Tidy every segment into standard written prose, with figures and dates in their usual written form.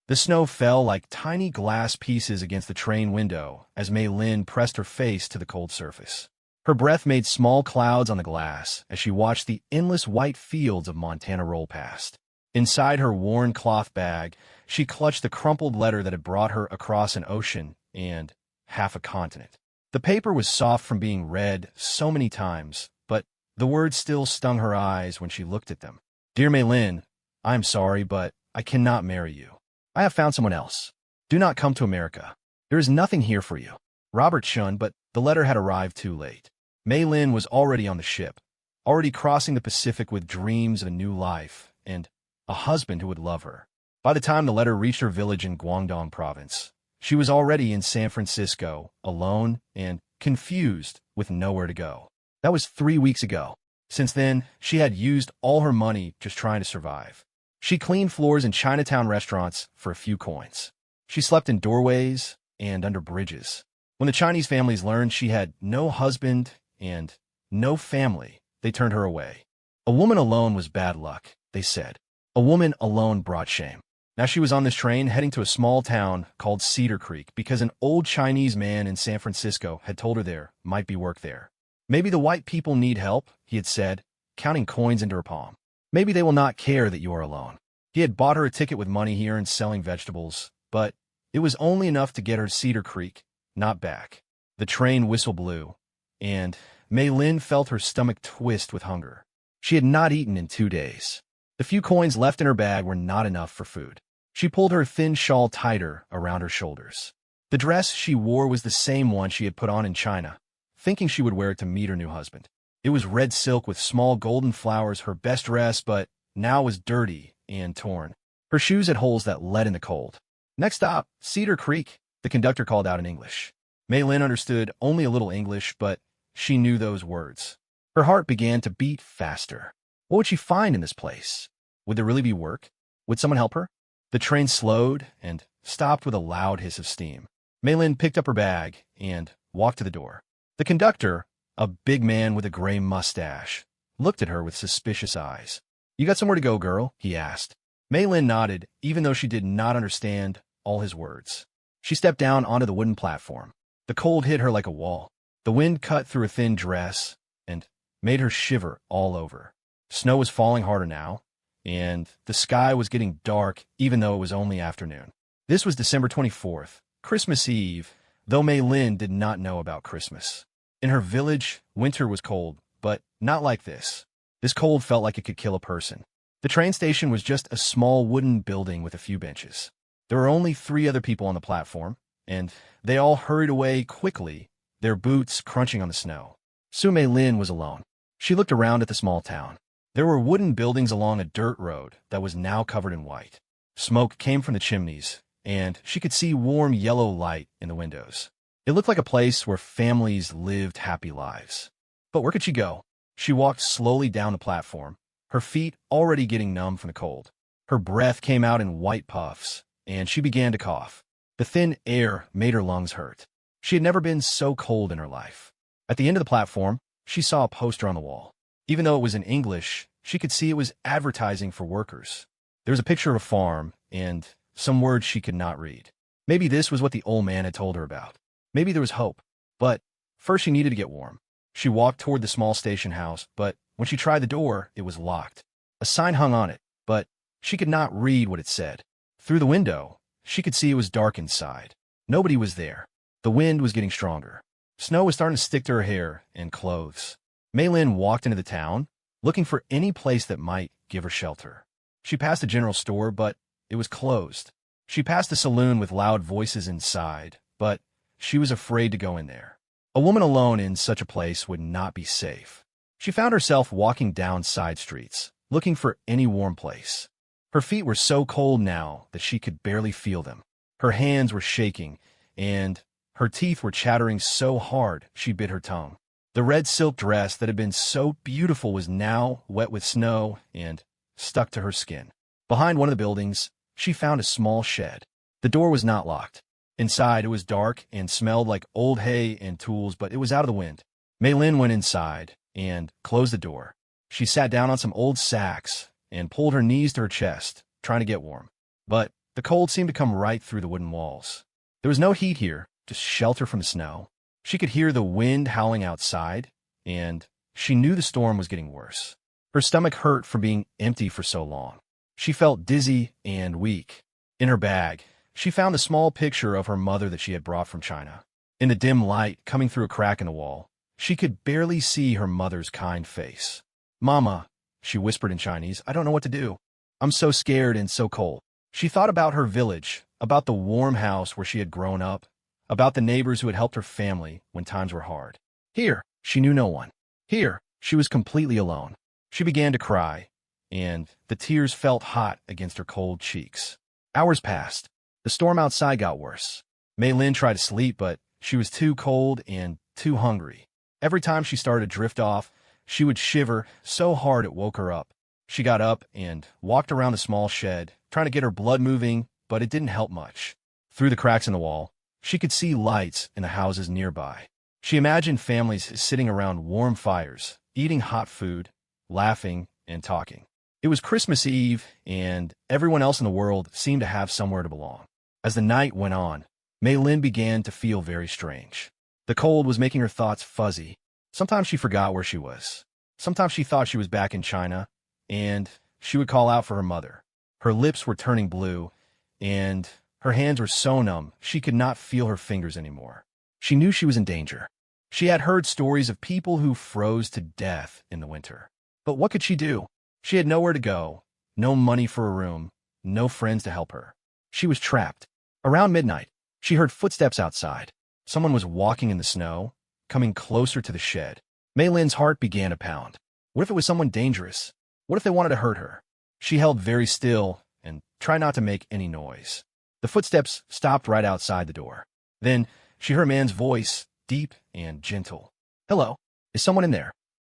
The snow fell like tiny glass pieces against the train window as Mei Lin pressed her face to the cold surface. Her breath made small clouds on the glass as she watched the endless white fields of Montana roll past. Inside her worn cloth bag, she clutched the crumpled letter that had brought her across an ocean and half a continent. The paper was soft from being read so many times, but the words still stung her eyes when she looked at them. Dear Mei Lin, I am sorry, but I cannot marry you. I have found someone else. Do not come to America. There is nothing here for you. Robert Shun, but the letter had arrived too late. Mei Lin was already on the ship, already crossing the Pacific with dreams of a new life and a husband who would love her. By the time the letter reached her village in Guangdong province, she was already in San Francisco, alone and confused with nowhere to go. That was 3 weeks ago. Since then, she had used all her money just trying to survive. She cleaned floors in Chinatown restaurants for a few coins. She slept in doorways and under bridges. When the Chinese families learned she had no husband and no family, they turned her away. A woman alone was bad luck, they said. A woman alone brought shame. Now she was on this train heading to a small town called Cedar Creek because an old Chinese man in San Francisco had told her there might be work there. Maybe the white people need help, he had said, counting coins into her palm. Maybe they will not care that you are alone. He had bought her a ticket with money he earned selling vegetables, but it was only enough to get her to Cedar Creek, not back. The train whistle blew, and Mei Lin felt her stomach twist with hunger. She had not eaten in 2 days. The few coins left in her bag were not enough for food. She pulled her thin shawl tighter around her shoulders. The dress she wore was the same one she had put on in China, thinking she would wear it to meet her new husband. It was red silk with small golden flowers, her best dress, but now was dirty and torn. Her shoes had holes that let in the cold. Next stop, Cedar Creek, the conductor called out in English. Mei Lin understood only a little English, but she knew those words. Her heart began to beat faster. What would she find in this place? Would there really be work? Would someone help her? The train slowed and stopped with a loud hiss of steam. Mei Lin picked up her bag and walked to the door. The conductor, a big man with a gray mustache, looked at her with suspicious eyes. You got somewhere to go, girl? He asked. Mei Lin nodded, even though she did not understand all his words. She stepped down onto the wooden platform. The cold hit her like a wall. The wind cut through a thin dress and made her shiver all over. Snow was falling harder now, and the sky was getting dark even though it was only afternoon. This was December 24th, Christmas Eve, though Mei Lin did not know about Christmas. In her village, winter was cold, but not like this. This cold felt like it could kill a person. The train station was just a small wooden building with a few benches. There were only 3 other people on the platform, and they all hurried away quickly, their boots crunching on the snow. Su Mei Lin was alone. She looked around at the small town. There were wooden buildings along a dirt road that was now covered in white. Smoke came from the chimneys, and she could see warm yellow light in the windows. It looked like a place where families lived happy lives. But where could she go? She walked slowly down the platform, her feet already getting numb from the cold. Her breath came out in white puffs, and she began to cough. The thin air made her lungs hurt. She had never been so cold in her life. At the end of the platform, she saw a poster on the wall. Even though it was in English, she could see it was advertising for workers. There was a picture of a farm and some words she could not read. Maybe this was what the old man had told her about. Maybe there was hope. But first she needed to get warm. She walked toward the small station house, but when she tried the door, it was locked. A sign hung on it, but she could not read what it said. Through the window, she could see it was dark inside. Nobody was there. The wind was getting stronger. Snow was starting to stick to her hair and clothes. Mei Lin walked into the town, looking for any place that might give her shelter. She passed a general store, but it was closed. She passed a saloon with loud voices inside, but she was afraid to go in there. A woman alone in such a place would not be safe. She found herself walking down side streets, looking for any warm place. Her feet were so cold now that she could barely feel them. Her hands were shaking, and her teeth were chattering so hard she bit her tongue. The red silk dress that had been so beautiful was now wet with snow and stuck to her skin. Behind one of the buildings, she found a small shed. The door was not locked. Inside, it was dark and smelled like old hay and tools, but it was out of the wind. Mei Lin went inside and closed the door. She sat down on some old sacks and pulled her knees to her chest, trying to get warm. But The cold seemed to come right through the wooden walls. There was no heat here, just shelter from the snow. She could hear the wind howling outside, and she knew the storm was getting worse. Her stomach hurt from being empty for so long. She felt dizzy and weak. In her bag, she found a small picture of her mother that she had brought from China. In the dim light coming through a crack in the wall, she could barely see her mother's kind face. "Mama," she whispered in Chinese, "I don't know what to do. I'm so scared and so cold." She thought about her village, about the warm house where she had grown up, about the neighbors who had helped her family when times were hard. Here, she knew no one. Here, she was completely alone. She began to cry, and the tears felt hot against her cold cheeks. Hours passed. The storm outside got worse. Mei Lin tried to sleep, but she was too cold and too hungry. Every time she started to drift off, she would shiver so hard it woke her up. She got up and walked around the small shed, trying to get her blood moving, but it didn't help much. Through the cracks in the wall, she could see lights in the houses nearby. She imagined families sitting around warm fires, eating hot food, laughing, and talking. It was Christmas Eve, and everyone else in the world seemed to have somewhere to belong. As the night went on, Mei Lin began to feel very strange. The cold was making her thoughts fuzzy. Sometimes she forgot where she was. Sometimes she thought she was back in China, and she would call out for her mother. Her lips were turning blue, and her hands were so numb she could not feel her fingers anymore. She knew she was in danger. She had heard stories of people who froze to death in the winter. But what could she do? She had nowhere to go, no money for a room, no friends to help her. She was trapped. Around midnight, she heard footsteps outside. Someone was walking in the snow, coming closer to the shed. Mei Lin's heart began to pound. What if it was someone dangerous? What if they wanted to hurt her? She held very still and tried not to make any noise. The footsteps stopped right outside the door. Then she heard a man's voice, deep and gentle. "Hello, is someone in there?"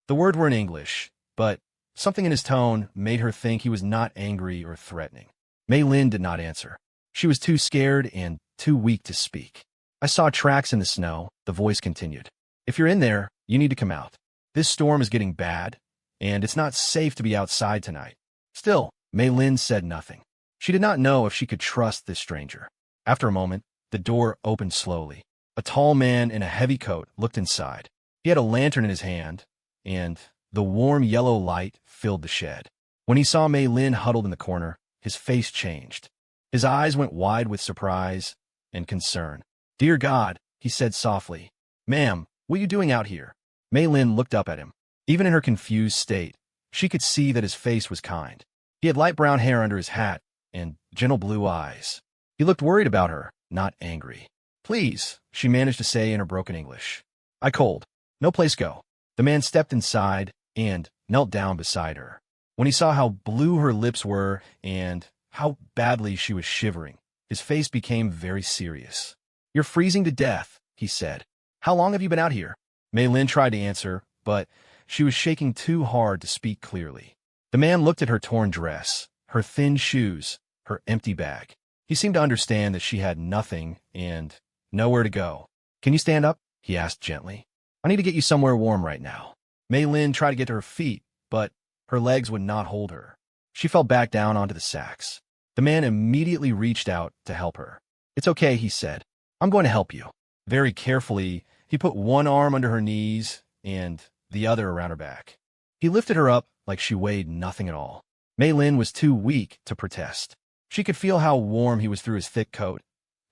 The words were in English, but something in his tone made her think he was not angry or threatening. Mei Lin did not answer. She was too scared and too weak to speak. "I saw tracks in the snow," the voice continued. "If you're in there, you need to come out. This storm is getting bad, and it's not safe to be outside tonight." Still, Mei Lin said nothing. She did not know if she could trust this stranger. After a moment, the door opened slowly. A tall man in a heavy coat looked inside. He had a lantern in his hand, and the warm yellow light filled the shed. When he saw Mei Lin huddled in the corner, his face changed. His eyes went wide with surprise and concern. "Dear God," he said softly. "Ma'am, what are you doing out here?" Mei Lin looked up at him. Even in her confused state, she could see that his face was kind. He had light brown hair under his hat and gentle blue eyes. He looked worried about her, not angry. "Please," she managed to say in her broken English. "I cold. No place go." The man stepped inside and knelt down beside her. When he saw how blue her lips were and how badly she was shivering, his face became very serious. "You're freezing to death," he said. "How long have you been out here?" Mei Lin tried to answer, but she was shaking too hard to speak clearly. The man looked at her torn dress, her thin shoes, her empty bag. He seemed to understand that she had nothing and nowhere to go. "Can you stand up?" he asked gently. "I need to get you somewhere warm right now." Mei Lin tried to get to her feet, but her legs would not hold her. She fell back down onto the sacks. The man immediately reached out to help her. "It's okay," he said. "I'm going to help you." Very carefully, he put one arm under her knees and the other around her back. He lifted her up like she weighed nothing at all. Mei Lin was too weak to protest. She could feel how warm he was through his thick coat,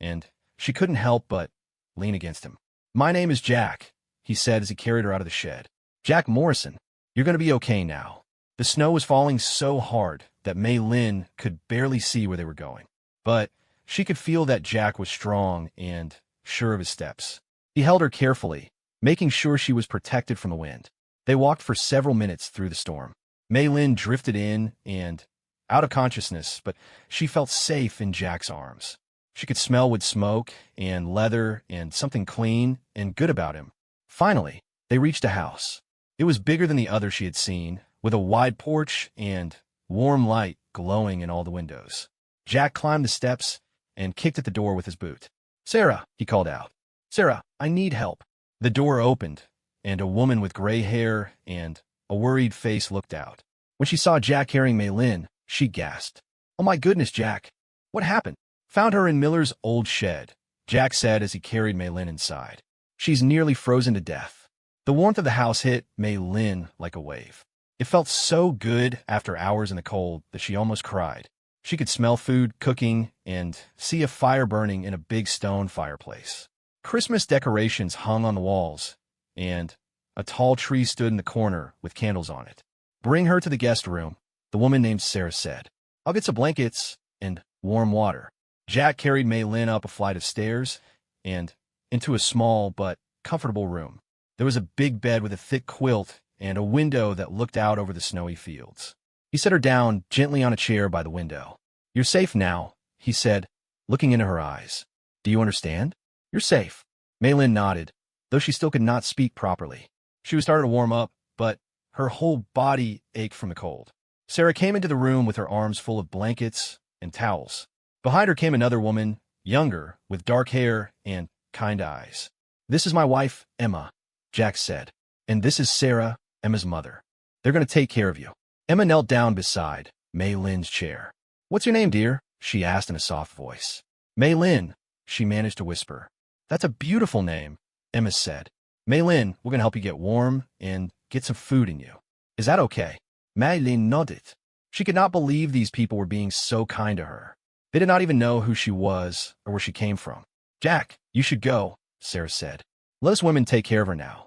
and she couldn't help but lean against him. "My name is Jack," he said as he carried her out of the shed. "Jack Morrison. You're going to be okay now." The snow was falling so hard that Mei Lin could barely see where they were going. But she could feel that Jack was strong and sure of his steps. He held her carefully, making sure she was protected from the wind. They walked for several minutes through the storm. Mei Lin drifted in and out of consciousness, but she felt safe in Jack's arms. She could smell wood smoke and leather and something clean and good about him. Finally, they reached a house. It was bigger than the other she had seen, with a wide porch and warm light glowing in all the windows. Jack climbed the steps and kicked at the door with his boot. "Sarah," he called out. "Sarah, I need help." The door opened, and a woman with gray hair and a worried face looked out. When she saw Jack carrying Mei Lin, she gasped. "Oh my goodness, Jack. What happened? Found her in Miller's old shed, Jack said as he carried Mei Lin inside. She's nearly frozen to death. The warmth of the house hit Mei Lin like a wave. It felt so good after hours in the cold that she almost cried. She could smell food cooking and see a fire burning in a big stone fireplace. Christmas decorations hung on the walls, and a tall tree stood in the corner with candles on it. Bring her to the guest room, the woman named Sarah said. I'll get some blankets and warm water. Jack carried Mei Lin up a flight of stairs and into a small but comfortable room. There was a big bed with a thick quilt and a window that looked out over the snowy fields. He set her down gently on a chair by the window. You're safe now, he said, looking into her eyes. Do you understand? You're safe. Mei Lin nodded, though she still could not speak properly. She was starting to warm up, but her whole body ached from the cold. Sarah came into the room with her arms full of blankets and towels. Behind her came another woman, younger, with dark hair and kind eyes. This is my wife, Emma, Jack said. And this is Sarah, Emma's mother. They're going to take care of you. Emma knelt down beside Mei Lin's chair. What's your name, dear? She asked in a soft voice. Mei Lin, she managed to whisper. That's a beautiful name, Emma said. Mei Lin, we're going to help you get warm and get some food in you. Is that okay? Mei Lin nodded. She could not believe these people were being so kind to her. They did not even know who she was or where she came from. Jack, you should go, Sarah said. Let us women take care of her now.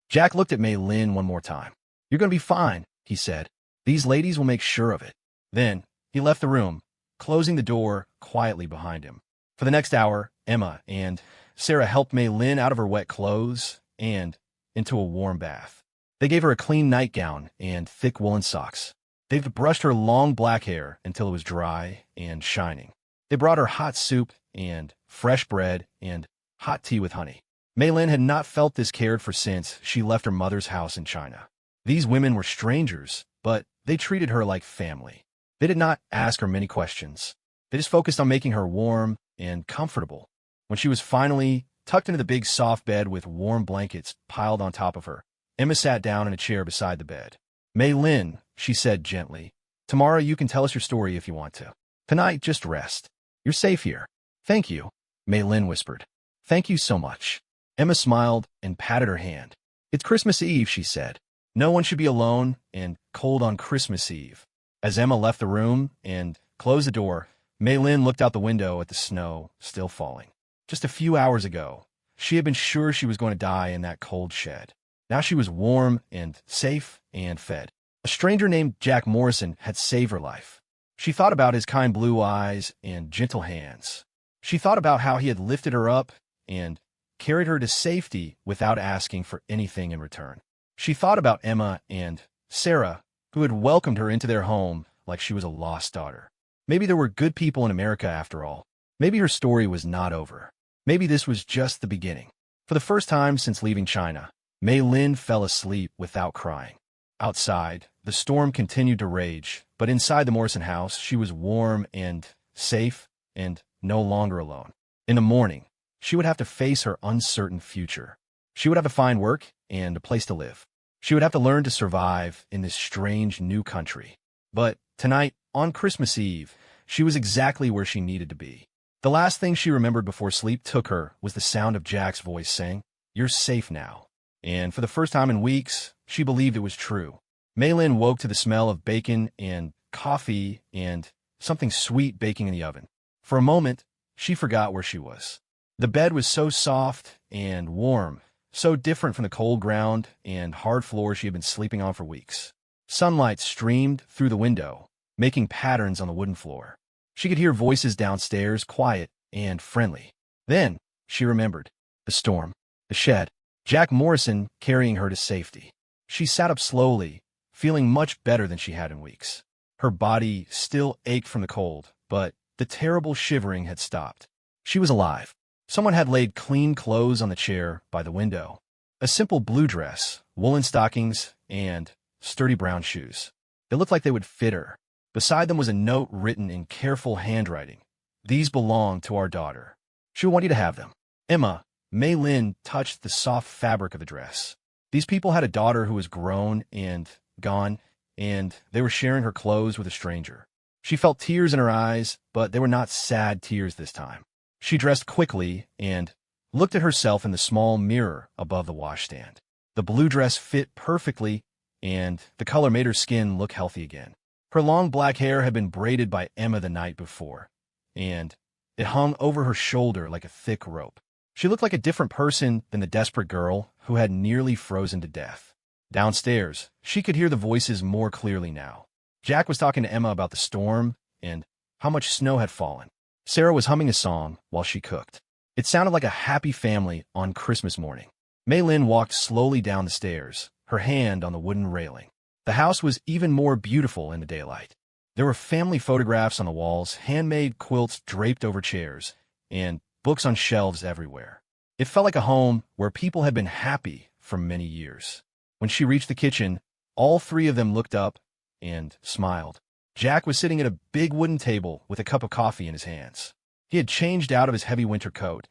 Jack looked at Mei Lin one more time. You're going to be fine, he said. These ladies will make sure of it. Then he left the room, closing the door quietly behind him. For the next hour, Emma and Sarah helped Mei Lin out of her wet clothes and into a warm bath. They gave her a clean nightgown and thick woolen socks. They brushed her long black hair until it was dry and shining. They brought her hot soup and fresh bread and hot tea with honey. Mei Lin had not felt this cared for since she left her mother's house in China. These women were strangers, but they treated her like family. They did not ask her many questions. They just focused on making her warm and comfortable. When she was finally tucked into the big soft bed with warm blankets piled on top of her, Emma sat down in a chair beside the bed. Mei Lin, she said gently, tomorrow you can tell us your story if you want to. Tonight, just rest. You're safe here. Thank you, Mei Lin whispered. Thank you so much. Emma smiled and patted her hand. It's Christmas Eve, she said. No one should be alone and cold on Christmas Eve. As Emma left the room and closed the door, Mei Lin looked out the window at the snow still falling. Just a few hours ago, she had been sure she was going to die in that cold shed. Now she was warm and safe and fed. A stranger named Jack Morrison had saved her life. She thought about his kind blue eyes and gentle hands. She thought about how he had lifted her up and carried her to safety without asking for anything in return. She thought about Emma and Sarah, who had welcomed her into their home like she was a lost daughter. Maybe there were good people in America after all. Maybe her story was not over. Maybe this was just the beginning. For the first time since leaving China, Mei Lin fell asleep without crying. Outside, the storm continued to rage, but inside the Morrison house, she was warm and safe and no longer alone. In the morning, she would have to face her uncertain future. She would have to find work and a place to live. She would have to learn to survive in this strange new country. But tonight, on Christmas Eve, she was exactly where she needed to be. The last thing she remembered before sleep took her was the sound of Jack's voice saying, "You're safe now." And for the first time in weeks, she believed it was true. Mei Lin woke to the smell of bacon and coffee and something sweet baking in the oven. For a moment, she forgot where she was. The bed was so soft and warm, so different from the cold ground and hard floor she had been sleeping on for weeks. Sunlight streamed through the window, making patterns on the wooden floor. She could hear voices downstairs, quiet and friendly. Then she remembered the storm, the shed, Jack Morrison carrying her to safety. She sat up slowly, feeling much better than she had in weeks. Her body still ached from the cold, but the terrible shivering had stopped. She was alive. Someone had laid clean clothes on the chair by the window. A simple blue dress, woolen stockings, and sturdy brown shoes. They looked like they would fit her. Beside them was a note written in careful handwriting. "These belong to our daughter. She'll want you to have them." Emma, Mei Lin touched the soft fabric of the dress. These people had a daughter who was grown and gone, and they were sharing her clothes with a stranger. She felt tears in her eyes, but they were not sad tears this time. She dressed quickly and looked at herself in the small mirror above the washstand. The blue dress fit perfectly, and the color made her skin look healthy again. Her long black hair had been braided by Emma the night before, and it hung over her shoulder like a thick rope. She looked like a different person than the desperate girl who had nearly frozen to death. Downstairs, she could hear the voices more clearly now. Jack was talking to Emma about the storm and how much snow had fallen. Sarah was humming a song while she cooked. It sounded like a happy family on Christmas morning. Mei Lin walked slowly down the stairs, her hand on the wooden railing. The house was even more beautiful in the daylight. There were family photographs on the walls, handmade quilts draped over chairs, and books on shelves everywhere. It felt like a home where people had been happy for many years. When she reached the kitchen, all three of them looked up and smiled. Jack was sitting at a big wooden table with a cup of coffee in his hands. He had changed out of his heavy winter coat,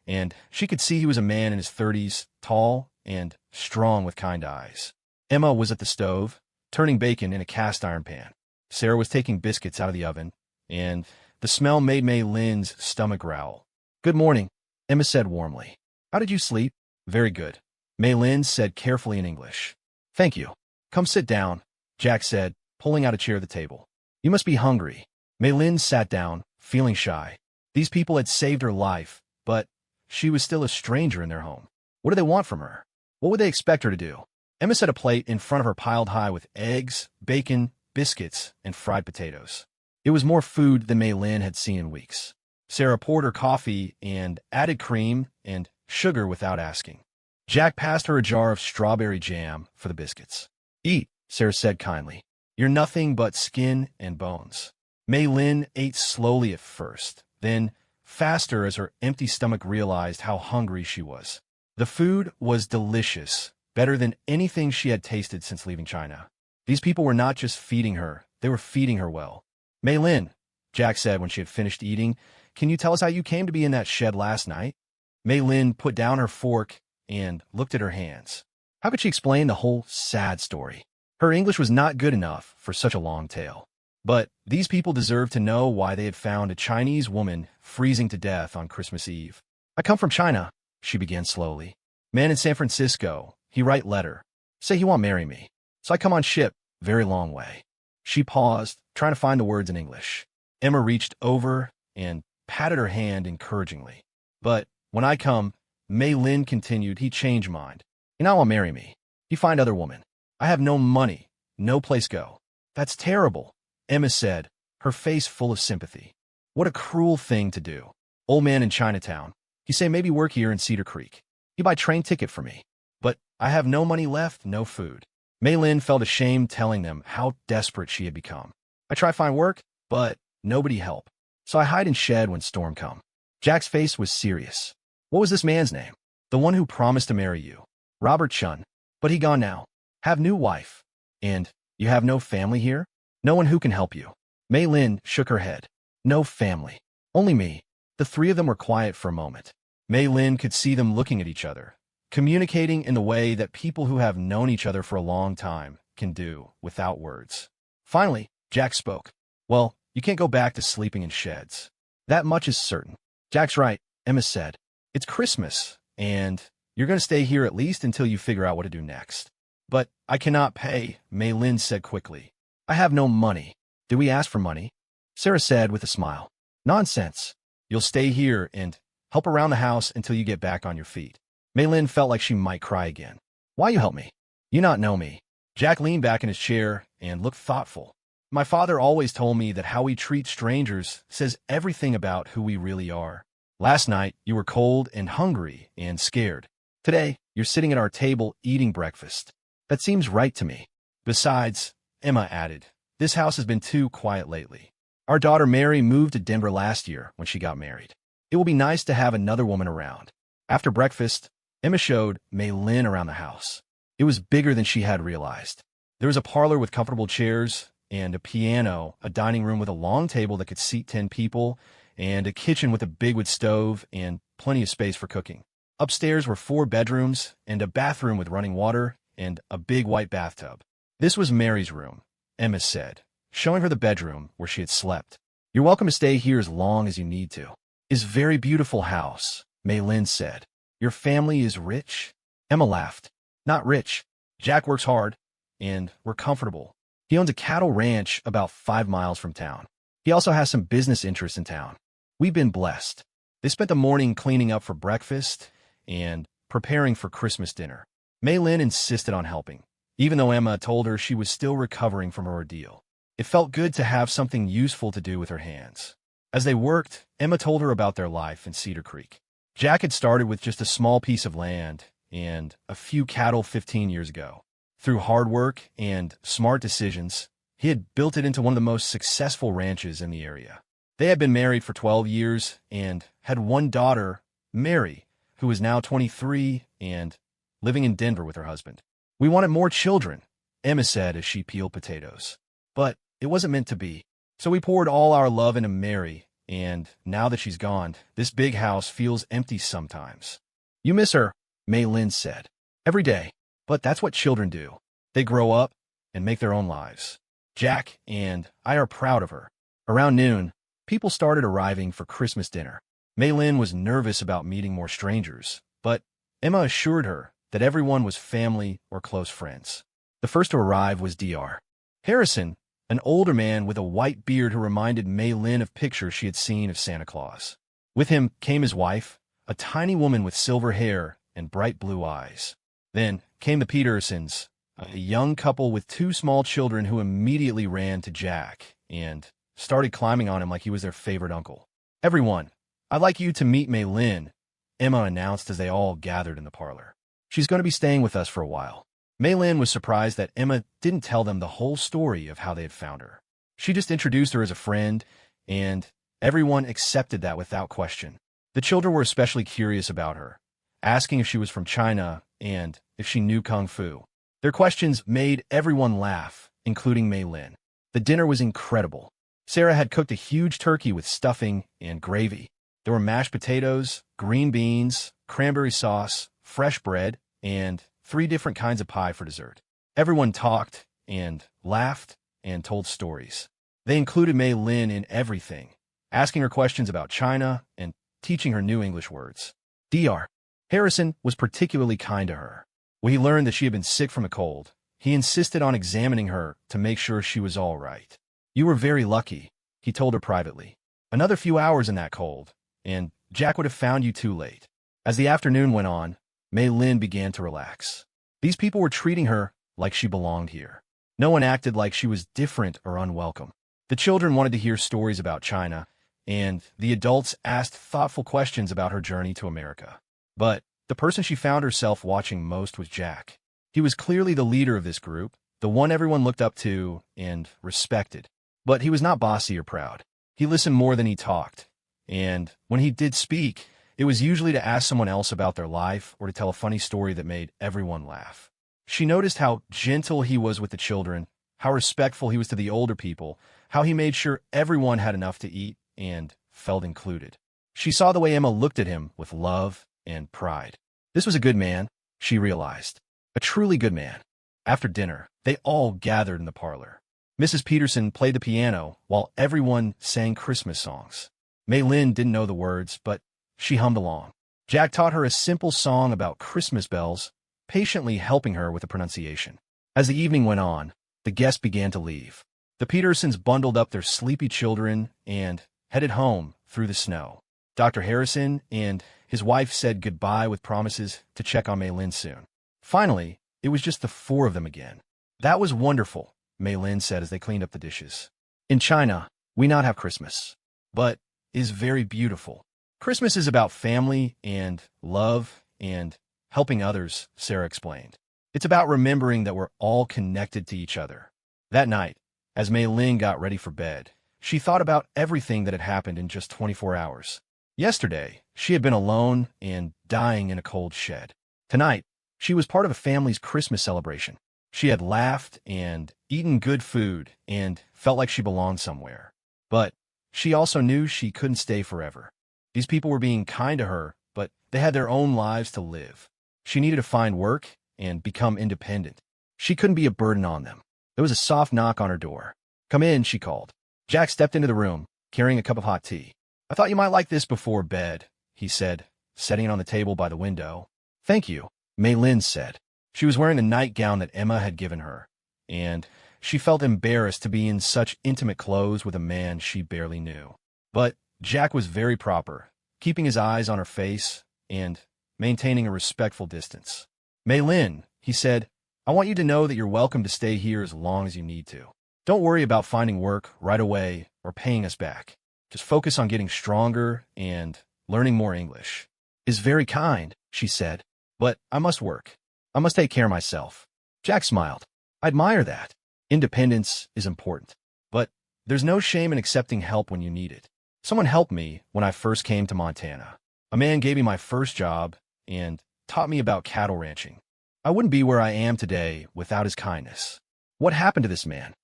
and she could see he was a man in his 30s, tall and strong with kind eyes. Emma was at the stove, turning bacon in a cast-iron pan. Sarah was taking biscuits out of the oven, and the smell made Mei Lin's stomach growl. "Good morning," Emma said warmly. "How did you sleep?" "Very good," Mei Lin said carefully in English. "Thank you. Come sit down," Jack said, pulling out a chair at the table. "You must be hungry." Mei Lin sat down, feeling shy. These people had saved her life, but she was still a stranger in their home. What did they want from her? What would they expect her to do? Emma set a plate in front of her piled high with eggs, bacon, biscuits, and fried potatoes. It was more food than Mei Lin had seen in weeks. Sarah poured her coffee and added cream and sugar without asking. Jack passed her a jar of strawberry jam for the biscuits. "Eat," Sarah said kindly. "You're nothing but skin and bones." Mei Lin ate slowly at first, then faster as her empty stomach realized how hungry she was. The food was delicious, better than anything she had tasted since leaving China. These people were not just feeding her, they were feeding her well. "Mei Lin," Jack said when she had finished eating, "can you tell us how you came to be in that shed last night?" Mei Lin put down her fork and looked at her hands. How could she explain the whole sad story? Her English was not good enough for such a long tale. But these people deserved to know why they had found a Chinese woman freezing to death on Christmas Eve. "I come from China," she began slowly. "Man in San Francisco. He write letter. Say he want marry me. So I come on ship, very long way." She paused, trying to find the words in English. Emma reached over and patted her hand encouragingly. "But when I come," Mei Lin continued, "he change mind. He not want marry me. He find other woman. I have no money, no place go." "That's terrible," Emma said, her face full of sympathy. "What a cruel thing to do. Old man in Chinatown. He say maybe work here in Cedar Creek. He buy train ticket for me. But I have no money left, no food." Mei Lin felt ashamed telling them how desperate she had become. "I try find work, but nobody help. So I hide in shed when storm come." Jack's face was serious. "What was this man's name?" "The one who promised to marry you. Robert Chun. But he gone now. Have new wife. And you have no family here? No one who can help you?" Mei Lin shook her head. "No family. Only me." The three of them were quiet for a moment. Mei Lin could see them looking at each other, communicating in the way that people who have known each other for a long time can do without words. Finally, Jack spoke. "Well, you can't go back to sleeping in sheds. That much is certain." "Jack's right," Emma said. "It's Christmas, and you're going to stay here at least until you figure out what to do next." "But I cannot pay," Mei Lin said quickly. "I have no money." "Did we ask for money?" Sarah said with a smile. "Nonsense. You'll stay here and help around the house until you get back on your feet." Mei Lin felt like she might cry again. "Why you help me? You not know me." Jack leaned back in his chair and looked thoughtful. "My father always told me that how we treat strangers says everything about who we really are. Last night, you were cold and hungry and scared. Today, you're sitting at our table eating breakfast. That seems right to me. Besides," Emma added, "this house has been too quiet lately. Our daughter Mary moved to Denver last year when she got married. It will be nice to have another woman around." After breakfast, Emma showed Mei Lin around the house. It was bigger than she had realized. There was a parlor with comfortable chairs and a piano, a dining room with a long table that could seat 10 people, and a kitchen with a big wood stove and plenty of space for cooking. Upstairs were 4 bedrooms and a bathroom with running water and a big white bathtub. "This was Mary's room," Emma said, showing her the bedroom where she had slept. "You're welcome to stay here as long as you need to. It's a very beautiful house," Mei Lin said. "Your family is rich?" Emma laughed. "Not rich. Jack works hard, and we're comfortable. He owns a cattle ranch about 5 miles from town. He also has some business interests in town. We've been blessed." They spent the morning cleaning up for breakfast and preparing for Christmas dinner. Mei Lin insisted on helping, even though Emma told her she was still recovering from her ordeal. It felt good to have something useful to do with her hands. As they worked, Emma told her about their life in Cedar Creek. Jack had started with just a small piece of land and a few cattle 15 years ago. Through hard work and smart decisions, he had built it into one of the most successful ranches in the area. They had been married for 12 years and had one daughter, Mary, who was now 23 and living in Denver with her husband. "We wanted more children," Emma said as she peeled potatoes. "But it wasn't meant to be. So we poured all our love into Mary, and now that she's gone, this big house feels empty sometimes." "You miss her," Mei Lin said. "Every day. But that's what children do. They grow up and make their own lives. Jack and I are proud of her." Around noon, people started arriving for Christmas dinner. Mei Lin was nervous about meeting more strangers, but Emma assured her that everyone was family or close friends. The first to arrive was Dr. Harrison, an older man with a white beard who reminded Mei Lin of pictures she had seen of Santa Claus. With him came his wife, a tiny woman with silver hair and bright blue eyes. Then came the Petersons, a young couple with 2 small children who immediately ran to Jack and started climbing on him like he was their favorite uncle. "Everyone, I'd like you to meet Mei Lin," Emma announced as they all gathered in the parlor. "She's going to be staying with us for a while." Mei Lin was surprised that Emma didn't tell them the whole story of how they had found her. She just introduced her as a friend, and everyone accepted that without question. The children were especially curious about her, asking if she was from China and if she knew Kung Fu. Their questions made everyone laugh, including Mei Lin. The dinner was incredible. Sarah had cooked a huge turkey with stuffing and gravy. There were mashed potatoes, green beans, cranberry sauce, fresh bread, and 3 different kinds of pie for dessert. Everyone talked and laughed and told stories. They included Mei Lin in everything, asking her questions about China and teaching her new English words. Dr. Harrison was particularly kind to her. When he learned that she had been sick from a cold, he insisted on examining her to make sure she was all right. "You were very lucky," he told her privately. "Another few hours in that cold, and Jack would have found you too late." As the afternoon went on, Mei Lin began to relax. These people were treating her like she belonged here. No one acted like she was different or unwelcome. The children wanted to hear stories about China, and the adults asked thoughtful questions about her journey to America. But the person she found herself watching most was Jack. He was clearly the leader of this group, the one everyone looked up to and respected. But he was not bossy or proud. He listened more than he talked, and when he did speak, it was usually to ask someone else about their life or to tell a funny story that made everyone laugh. She noticed how gentle he was with the children, how respectful he was to the older people, how he made sure everyone had enough to eat and felt included. She saw the way Emma looked at him with love and pride. This was a good man, she realized. A truly good man. After dinner, they all gathered in the parlor. Mrs. Peterson played the piano while everyone sang Christmas songs. Mei Lin didn't know the words, but she hummed along. Jack taught her a simple song about Christmas bells, patiently helping her with the pronunciation. As the evening went on, the guests began to leave. The Petersons bundled up their sleepy children and headed home through the snow. Dr. Harrison and his wife said goodbye with promises to check on Mei Lin soon. Finally, it was just the 4 of them again. "That was wonderful," Mei Lin said as they cleaned up the dishes. "In China, we not have Christmas, but it is very beautiful. Christmas is about family and love and helping others," Sarah explained. "It's about remembering that we're all connected to each other." That night, as Mei Lin got ready for bed, she thought about everything that had happened in just 24 hours. Yesterday, she had been alone and dying in a cold shed. Tonight, she was part of a family's Christmas celebration. She had laughed and eaten good food and felt like she belonged somewhere. But she also knew she couldn't stay forever. These people were being kind to her, but they had their own lives to live. She needed to find work and become independent. She couldn't be a burden on them. There was a soft knock on her door. "Come in," she called. Jack stepped into the room, carrying a cup of hot tea. "I thought you might like this before bed," he said, setting it on the table by the window. "Thank you," Mei Lin said. She was wearing the nightgown that Emma had given her, and she felt embarrassed to be in such intimate clothes with a man she barely knew. But Jack was very proper, keeping his eyes on her face and maintaining a respectful distance. "Mei Lin," he said, "I want you to know that you're welcome to stay here as long as you need to. Don't worry about finding work right away or paying us back. Just focus on getting stronger and learning more English." "Is very kind," she said, "but I must work. I must take care of myself." Jack smiled. "I admire that. Independence is important. But there's no shame in accepting help when you need it. Someone helped me when I first came to Montana. A man gave me my first job and taught me about cattle ranching. I wouldn't be where I am today without his kindness." "What happened to this man?"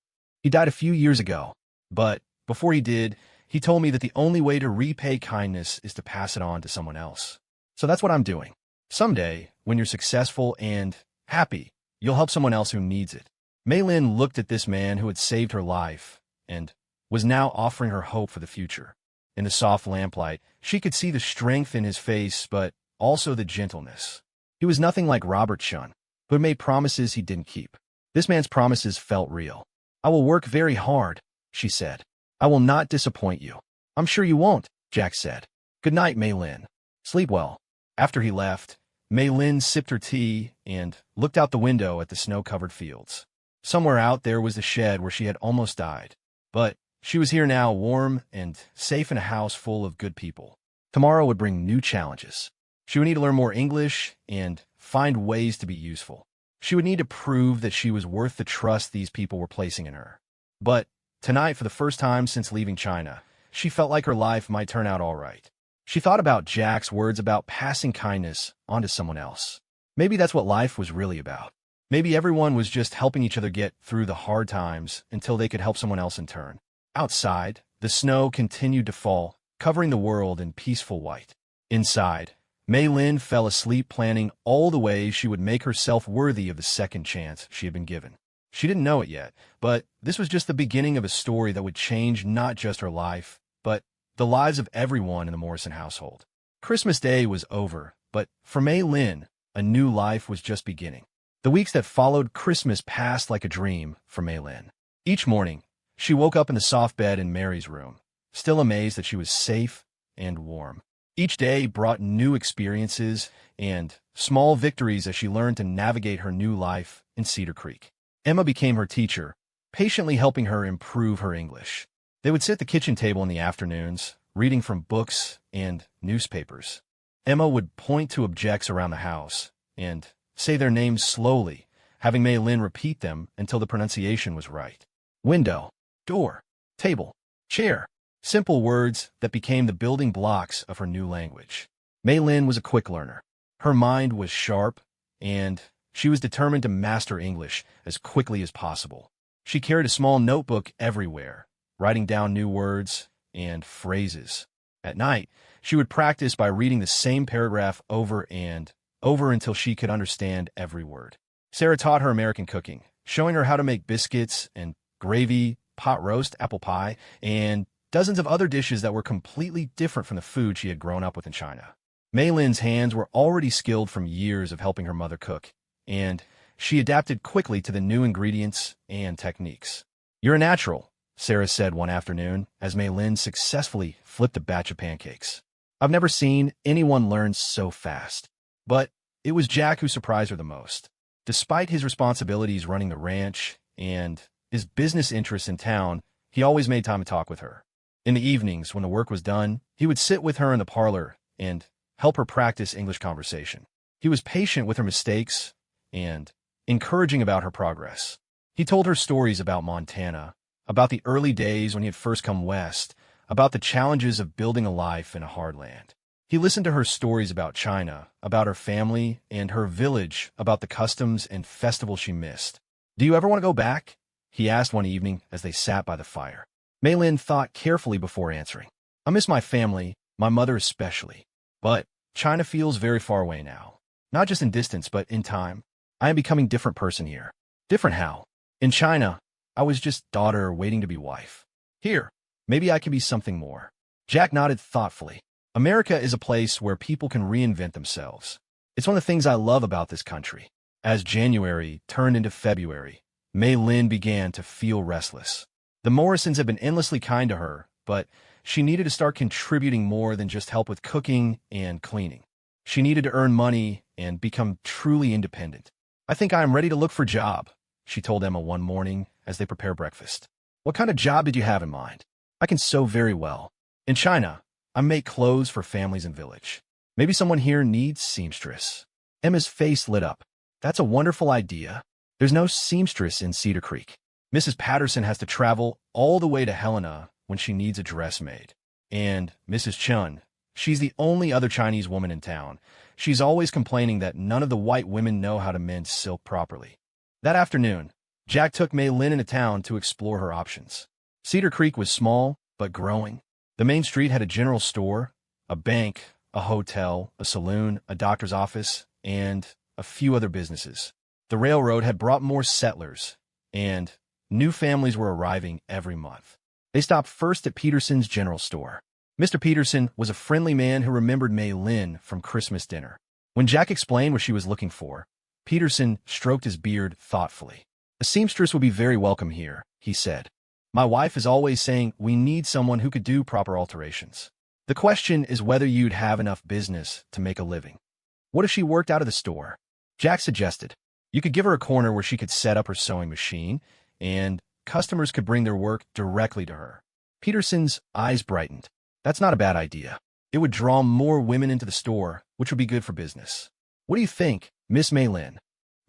"He died a few years ago. But before he did, he told me that the only way to repay kindness is to pass it on to someone else. So that's what I'm doing. Someday, when you're successful and happy, you'll help someone else who needs it." Mei Lin looked at this man who had saved her life and was now offering her hope for the future. In the soft lamplight, she could see the strength in his face, but also the gentleness. He was nothing like Robert Chun, who had made promises he didn't keep. This man's promises felt real. "I will work very hard," she said. "I will not disappoint you." "I'm sure you won't," Jack said. "Good night, Mei Lin. Sleep well." After he left, Mei Lin sipped her tea and looked out the window at the snow-covered fields. Somewhere out there was the shed where she had almost died. But she was here now, warm and safe in a house full of good people. Tomorrow would bring new challenges. She would need to learn more English and find ways to be useful. She would need to prove that she was worth the trust these people were placing in her. But tonight, for the first time since leaving China, she felt like her life might turn out all right. She thought about Jack's words about passing kindness onto someone else. Maybe that's what life was really about. Maybe everyone was just helping each other get through the hard times until they could help someone else in turn. Outside, the snow continued to fall, covering the world in peaceful white. Inside, Mei Lin fell asleep planning all the ways she would make herself worthy of the second chance she had been given. She didn't know it yet, but this was just the beginning of a story that would change not just her life, but the lives of everyone in the Morrison household. Christmas Day was over, but for Mei Lin, a new life was just beginning. The weeks that followed Christmas passed like a dream for Mei Lin. Each morning, she woke up in the soft bed in Mary's room, still amazed that she was safe and warm. Each day brought new experiences and small victories as she learned to navigate her new life in Cedar Creek. Emma became her teacher, patiently helping her improve her English. They would sit at the kitchen table in the afternoons, reading from books and newspapers. Emma would point to objects around the house and say their names slowly, having Mei Lin repeat them until the pronunciation was right. Window, door, table, chair. Simple words that became the building blocks of her new language. Mei Lin was a quick learner. Her mind was sharp, and she was determined to master English as quickly as possible. She carried a small notebook everywhere, writing down new words and phrases. At night, she would practice by reading the same paragraph over and over until she could understand every word. Sarah taught her American cooking, showing her how to make biscuits and gravy, pot roast, apple pie, and dozens of other dishes that were completely different from the food she had grown up with in China. Mei Lin's hands were already skilled from years of helping her mother cook, and she adapted quickly to the new ingredients and techniques. "You're a natural," Sarah said one afternoon as Mei Lin successfully flipped a batch of pancakes. "I've never seen anyone learn so fast." But it was Jack who surprised her the most. Despite his responsibilities running the ranch and his business interests in town, he always made time to talk with her. In the evenings, when the work was done, he would sit with her in the parlor and help her practice English conversation. He was patient with her mistakes and encouraging about her progress. He told her stories about Montana, about the early days when he had first come west, about the challenges of building a life in a hard land. He listened to her stories about China, about her family and her village, about the customs and festivals she missed. "Do you ever want to go back?" he asked one evening as they sat by the fire. Mei Lin thought carefully before answering. "I miss my family, my mother especially. But China feels very far away now. Not just in distance, but in time. I am becoming a different person here." "Different how?" "In China, I was just daughter waiting to be wife. Here, maybe I can be something more. Jack nodded thoughtfully. America is a place where people can reinvent themselves. It's one of the things I love about this country. As January turned into February, Mei Lin began to feel restless. The Morrisons had been endlessly kind to her, but she needed to start contributing more than just help with cooking and cleaning. She needed to earn money and become truly independent. I think I am ready to look for a job, she told Emma one morning as they prepared breakfast. What kind of job did you have in mind? I can sew very well. In China, I make clothes for families in village. Maybe someone here needs seamstress. Emma's face lit up. That's a wonderful idea. There's no seamstress in Cedar Creek. Mrs. Patterson has to travel all the way to Helena when she needs a dress made. And Mrs. Chun, she's the only other Chinese woman in town. She's always complaining that none of the white women know how to mend silk properly. That afternoon, Jack took Mei Lin into town to explore her options. Cedar Creek was small, but growing. The main street had a general store, a bank, a hotel, a saloon, a doctor's office, and a few other businesses. The railroad had brought more settlers, and new families were arriving every month. They stopped first at Peterson's general store. Mr. Peterson was a friendly man who remembered Mei Lin from Christmas dinner. When Jack explained what she was looking for, Peterson stroked his beard thoughtfully. A seamstress would be very welcome here, he said. My wife is always saying we need someone who could do proper alterations. The question is whether you'd have enough business to make a living. What if she worked out of the store? Jack suggested. You could give her a corner where she could set up her sewing machine, and customers could bring their work directly to her. Peterson's eyes brightened. That's not a bad idea. It would draw more women into the store, which would be good for business. What do you think, Miss Mei Lin?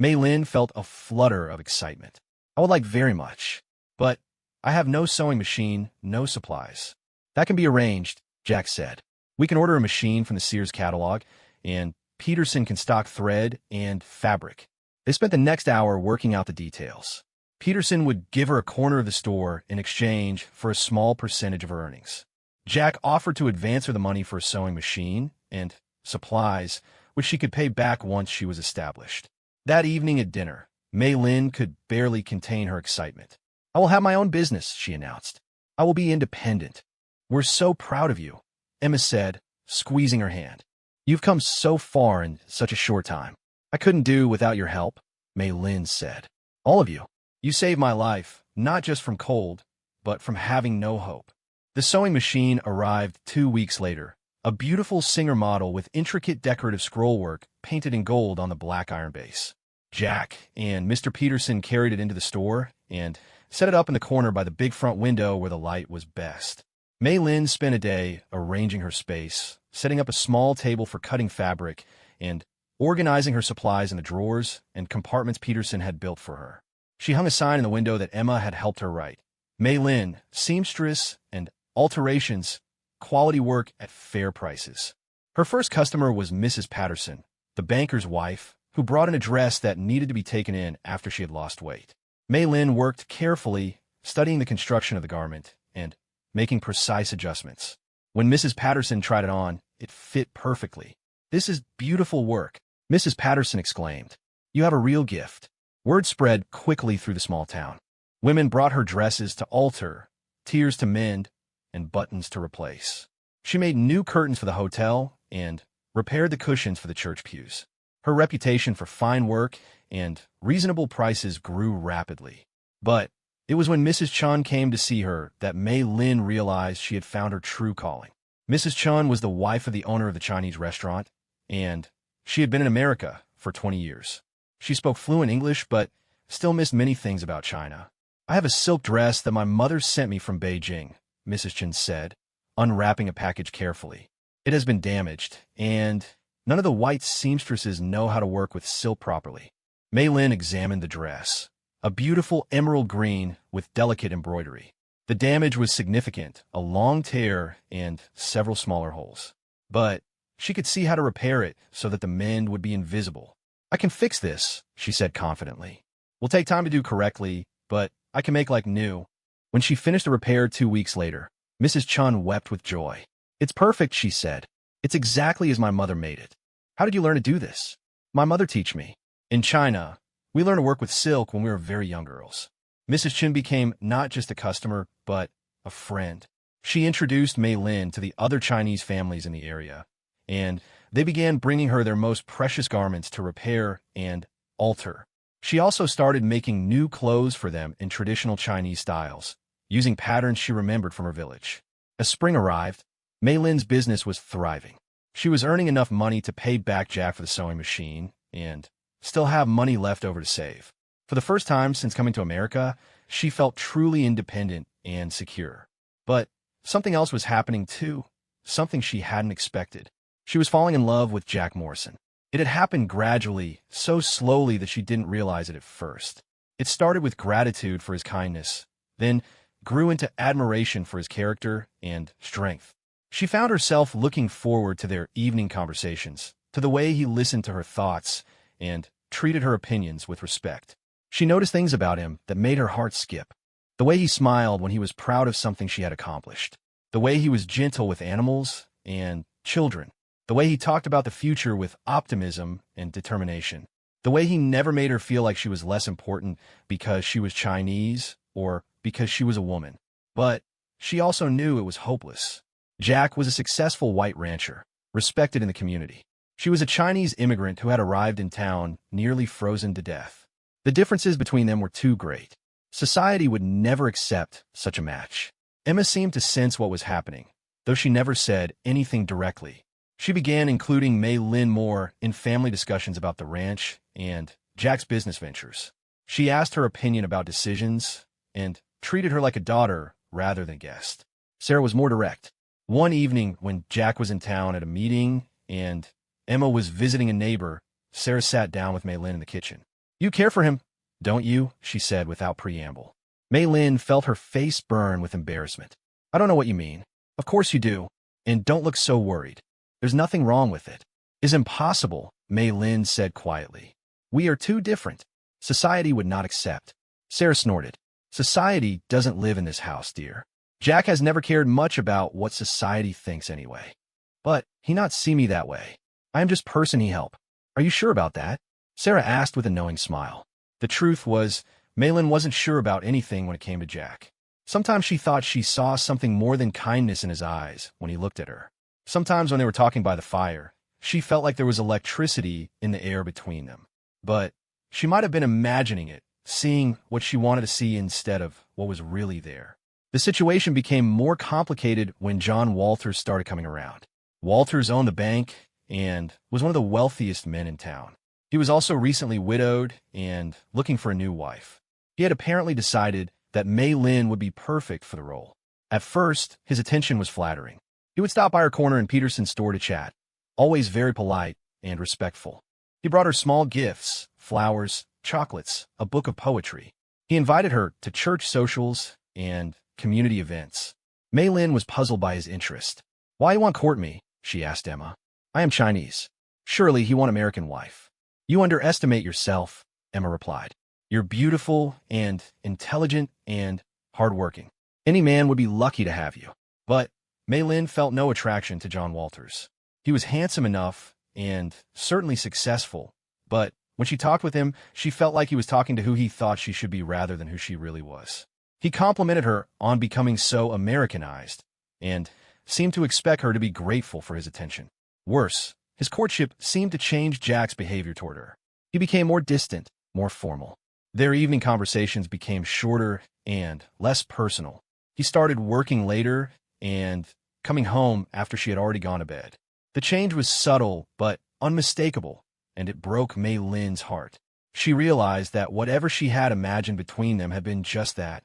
Mei Lin felt a flutter of excitement. I would like very much, but I have no sewing machine, no supplies. That can be arranged, Jack said. We can order a machine from the Sears catalog, and Peterson can stock thread and fabric. They spent the next hour working out the details. Peterson would give her a corner of the store in exchange for a small percentage of her earnings. Jack offered to advance her the money for a sewing machine and supplies, which she could pay back once she was established. That evening at dinner, Mei Lin could barely contain her excitement. I will have my own business, she announced. I will be independent. We're so proud of you, Emma said, squeezing her hand. You've come so far in such a short time. I couldn't do without your help, Mei Lin said. All of you. You saved my life, not just from cold, but from having no hope. The sewing machine arrived 2 weeks later, a beautiful Singer model with intricate decorative scrollwork painted in gold on the black iron base. Jack and Mr. Peterson carried it into the store and set it up in the corner by the big front window where the light was best. Mei Lin spent a day arranging her space, setting up a small table for cutting fabric, and organizing her supplies in the drawers and compartments Peterson had built for her. She hung a sign in the window that Emma had helped her write. Mei Lin, seamstress and alterations, quality work at fair prices. Her first customer was Mrs. Patterson, the banker's wife, who brought in a dress that needed to be taken in after she had lost weight. Mei Lin worked carefully, studying the construction of the garment and making precise adjustments. When Mrs. Patterson tried it on, it fit perfectly. This is beautiful work, Mrs. Patterson exclaimed. You have a real gift. Word spread quickly through the small town. Women brought her dresses to alter, tears to mend, and buttons to replace. She made new curtains for the hotel and repaired the cushions for the church pews. Her reputation for fine work and reasonable prices grew rapidly. But it was when Mrs. Chun came to see her that Mei Lin realized she had found her true calling. Mrs. Chun was the wife of the owner of the Chinese restaurant, and she had been in America for 20 years. She spoke fluent English, but still missed many things about China. I have a silk dress that my mother sent me from Beijing, Mrs. Chen said, unwrapping a package carefully. It has been damaged, and none of the white seamstresses know how to work with silk properly. Mei Lin examined the dress, a beautiful emerald green with delicate embroidery. The damage was significant, a long tear and several smaller holes. But she could see how to repair it so that the mend would be invisible. I can fix this, she said confidently. Will take time to do correctly, but I can make like new. When she finished the repair 2 weeks later, Mrs. Chun wept with joy. It's perfect, she said. It's exactly as my mother made it. How did you learn to do this? My mother teach me. In China, we learn to work with silk when we were very young girls. Mrs. Chen became not just a customer, but a friend. She introduced Mei Lin to the other Chinese families in the area, and they began bringing her their most precious garments to repair and alter. She also started making new clothes for them in traditional Chinese styles, using patterns she remembered from her village. As spring arrived, Mei Lin's business was thriving. She was earning enough money to pay back Jack for the sewing machine and still have money left over to save. For the first time since coming to America, she felt truly independent and secure. But something else was happening too, something she hadn't expected. She was falling in love with Jack Morrison. It had happened gradually, so slowly that she didn't realize it at first. It started with gratitude for his kindness, then grew into admiration for his character and strength. She found herself looking forward to their evening conversations, to the way he listened to her thoughts and treated her opinions with respect. She noticed things about him that made her heart skip. The way he smiled when he was proud of something she had accomplished. The way he was gentle with animals and children. The way he talked about the future with optimism and determination. The way he never made her feel like she was less important because she was Chinese or because she was a woman. But she also knew it was hopeless. Jack was a successful white rancher, respected in the community. She was a Chinese immigrant who had arrived in town nearly frozen to death. The differences between them were too great. Society would never accept such a match. Emma seemed to sense what was happening, though she never said anything directly. She began including Mei Lin more in family discussions about the ranch and Jack's business ventures. She asked her opinion about decisions and treated her like a daughter rather than a guest. Sarah was more direct. One evening when Jack was in town at a meeting and Emma was visiting a neighbor, Sarah sat down with Mei Lin in the kitchen. "You care for him, don't you?" she said without preamble. Mei Lin felt her face burn with embarrassment. "I don't know what you mean. Of course you do. And don't look so worried. There's nothing wrong with it." "It's impossible," Mei Lin said quietly. "We are too different. Society would not accept." Sarah snorted. "Society doesn't live in this house, dear. Jack has never cared much about what society thinks anyway. But he not see me that way. I am just person he help. Are you sure about that?" Sarah asked with a knowing smile. The truth was, Mei Lin wasn't sure about anything when it came to Jack. Sometimes she thought she saw something more than kindness in his eyes when he looked at her. Sometimes when they were talking by the fire, she felt like there was electricity in the air between them. But she might have been imagining it, seeing what she wanted to see instead of what was really there. The situation became more complicated when John Walters started coming around. Walters owned the bank and was one of the wealthiest men in town. He was also recently widowed and looking for a new wife. He had apparently decided that Mei Lin would be perfect for the role. At first, his attention was flattering. He would stop by her corner in Peterson's store to chat, always very polite and respectful. He brought her small gifts, flowers, chocolates, a book of poetry. He invited her to church socials and community events. Mei Lin was puzzled by his interest. "Why you want court me?" she asked Emma. "I am Chinese. Surely he want American wife." "You underestimate yourself," Emma replied. "You're beautiful and intelligent and hardworking. Any man would be lucky to have you." But Mei Lin felt no attraction to John Walters. He was handsome enough and certainly successful, but when she talked with him, she felt like he was talking to who he thought she should be rather than who she really was. He complimented her on becoming so Americanized and seemed to expect her to be grateful for his attention. Worse, his courtship seemed to change Jack's behavior toward her. He became more distant, more formal. Their evening conversations became shorter and less personal. He started working later and coming home after she had already gone to bed. The change was subtle but unmistakable, and it broke Mei Lin's heart. She realized that whatever she had imagined between them had been just that,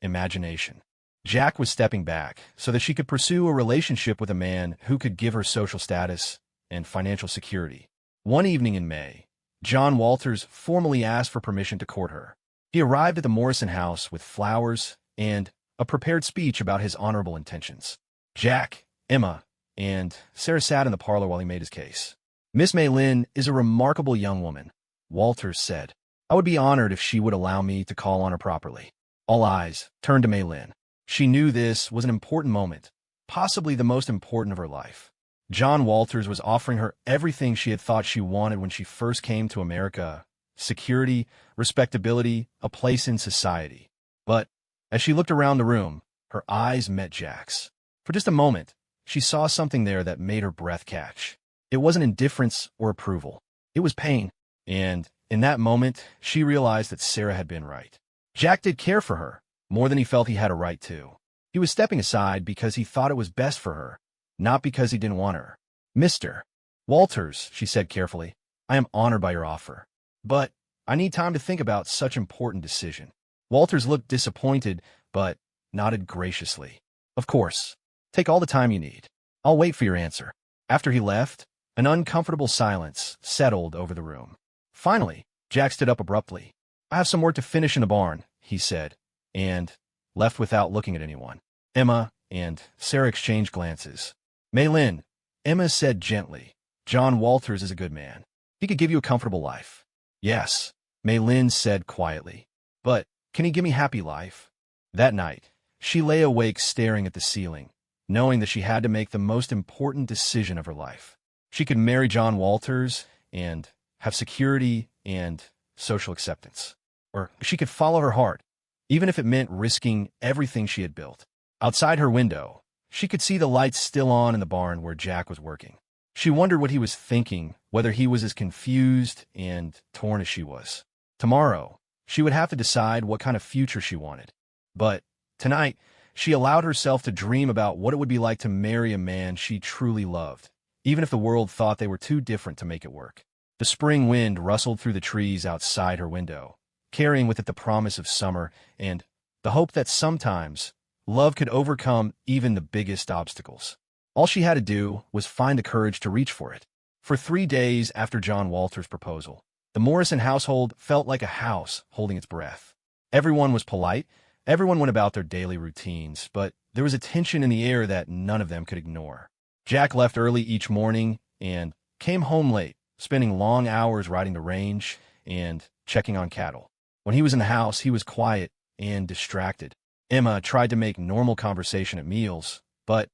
imagination. Jack was stepping back so that she could pursue a relationship with a man who could give her social status and financial security. One evening in May, John Walters formally asked for permission to court her. He arrived at the Morrison house with flowers and a prepared speech about his honorable intentions. Jack, Emma, and Sarah sat in the parlor while he made his case. "Miss Mei Lin is a remarkable young woman," Walters said. "I would be honored if she would allow me to call on her properly." All eyes turned to Mei Lin. She knew this was an important moment, possibly the most important of her life. John Walters was offering her everything she had thought she wanted when she first came to America: security, respectability, a place in society. But as she looked around the room, her eyes met Jack's. For just a moment, she saw something there that made her breath catch. It wasn't indifference or approval. It was pain. And in that moment, she realized that Sarah had been right. Jack did care for her, more than he felt he had a right to. He was stepping aside because he thought it was best for her, not because he didn't want her. Mr. Walters, she said carefully, I am honored by your offer. But I need time to think about such important decision. Walters looked disappointed, but nodded graciously. Of course. Take all the time you need. I'll wait for your answer. After he left, an uncomfortable silence settled over the room. Finally, Jack stood up abruptly. I have some work to finish in the barn, he said, and left without looking at anyone. Emma and Sarah exchanged glances. Maylin, Emma said gently, John Walters is a good man. He could give you a comfortable life. Yes, Maylin said quietly. But can he give me a happy life? That night, she lay awake staring at the ceiling, knowing that she had to make the most important decision of her life. She could marry John Walters and have security and social acceptance. Or she could follow her heart, even if it meant risking everything she had built. Outside her window, she could see the lights still on in the barn where Jack was working. She wondered what he was thinking, whether he was as confused and torn as she was. Tomorrow, she would have to decide what kind of future she wanted. But tonight, she allowed herself to dream about what it would be like to marry a man she truly loved, even if the world thought they were too different to make it work. The spring wind rustled through the trees outside her window, carrying with it the promise of summer and the hope that sometimes love could overcome even the biggest obstacles. All she had to do was find the courage to reach for it. For 3 days after John Walters' proposal, the Morrison household felt like a house holding its breath. Everyone was polite, everyone went about their daily routines, but there was a tension in the air that none of them could ignore. Jack left early each morning and came home late, spending long hours riding the range and checking on cattle. When he was in the house, he was quiet and distracted. Emma tried to make normal conversation at meals, but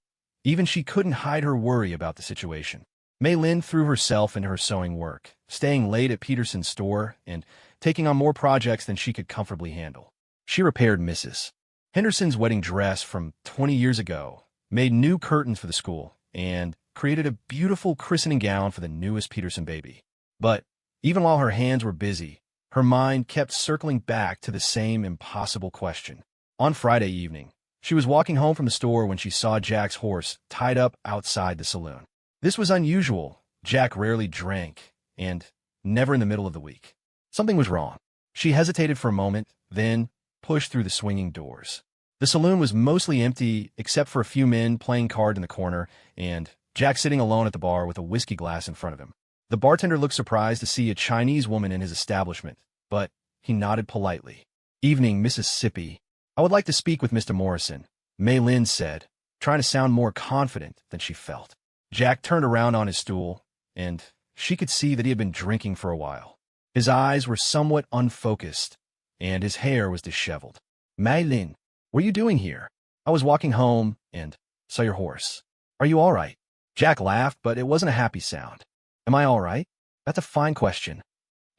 even she couldn't hide her worry about the situation. Maylin threw herself into her sewing work, staying late at Peterson's store and taking on more projects than she could comfortably handle. She repaired Mrs. Henderson's wedding dress from 20 years ago, made new curtains for the school, and created a beautiful christening gown for the newest Peterson baby. But even while her hands were busy, her mind kept circling back to the same impossible question. On Friday evening, she was walking home from the store when she saw Jack's horse tied up outside the saloon. This was unusual. Jack rarely drank, and never in the middle of the week. Something was wrong. She hesitated for a moment, then pushed through the swinging doors. The saloon was mostly empty except for a few men playing cards in the corner and Jack sitting alone at the bar with a whiskey glass in front of him. The bartender looked surprised to see a Chinese woman in his establishment, but he nodded politely. Evening, Mississippi. I would like to speak with Mr. Morrison, Maylin said, trying to sound more confident than she felt. Jack turned around on his stool, and she could see that he had been drinking for a while. His eyes were somewhat unfocused, and his hair was disheveled. Maylin, what are you doing here? I was walking home and saw your horse. Are you all right? Jack laughed, but it wasn't a happy sound. Am I all right? That's a fine question.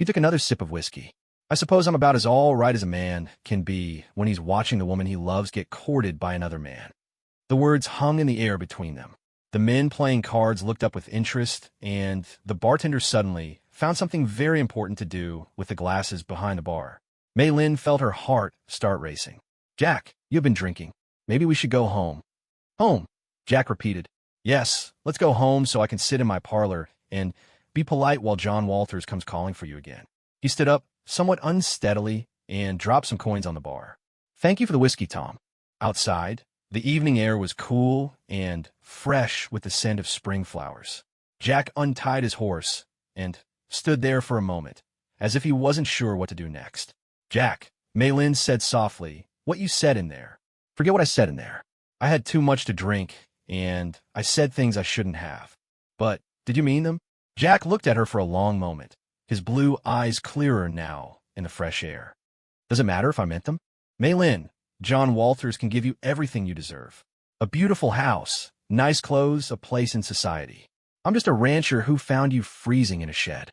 He took another sip of whiskey. I suppose I'm about as all right as a man can be when he's watching the woman he loves get courted by another man. The words hung in the air between them. The men playing cards looked up with interest, and the bartender suddenly found something very important to do with the glasses behind the bar. Maylin felt her heart start racing. Jack, you've been drinking. Maybe we should go home. Home, Jack repeated. Yes, let's go home so I can sit in my parlor and be polite while John Walters comes calling for you again. He stood up, somewhat unsteadily, and dropped some coins on the bar. Thank you for the whiskey, Tom. Outside, the evening air was cool and fresh with the scent of spring flowers. Jack untied his horse and stood there for a moment, as if he wasn't sure what to do next. Jack, Maylin said softly, what you said in there. Forget what I said in there. I had too much to drink, and I said things I shouldn't have. But did you mean them? Jack looked at her for a long moment, his blue eyes clearer now in the fresh air. Does it matter if I meant them? Maylin, John Walters can give you everything you deserve. A beautiful house, nice clothes, a place in society. I'm just a rancher who found you freezing in a shed.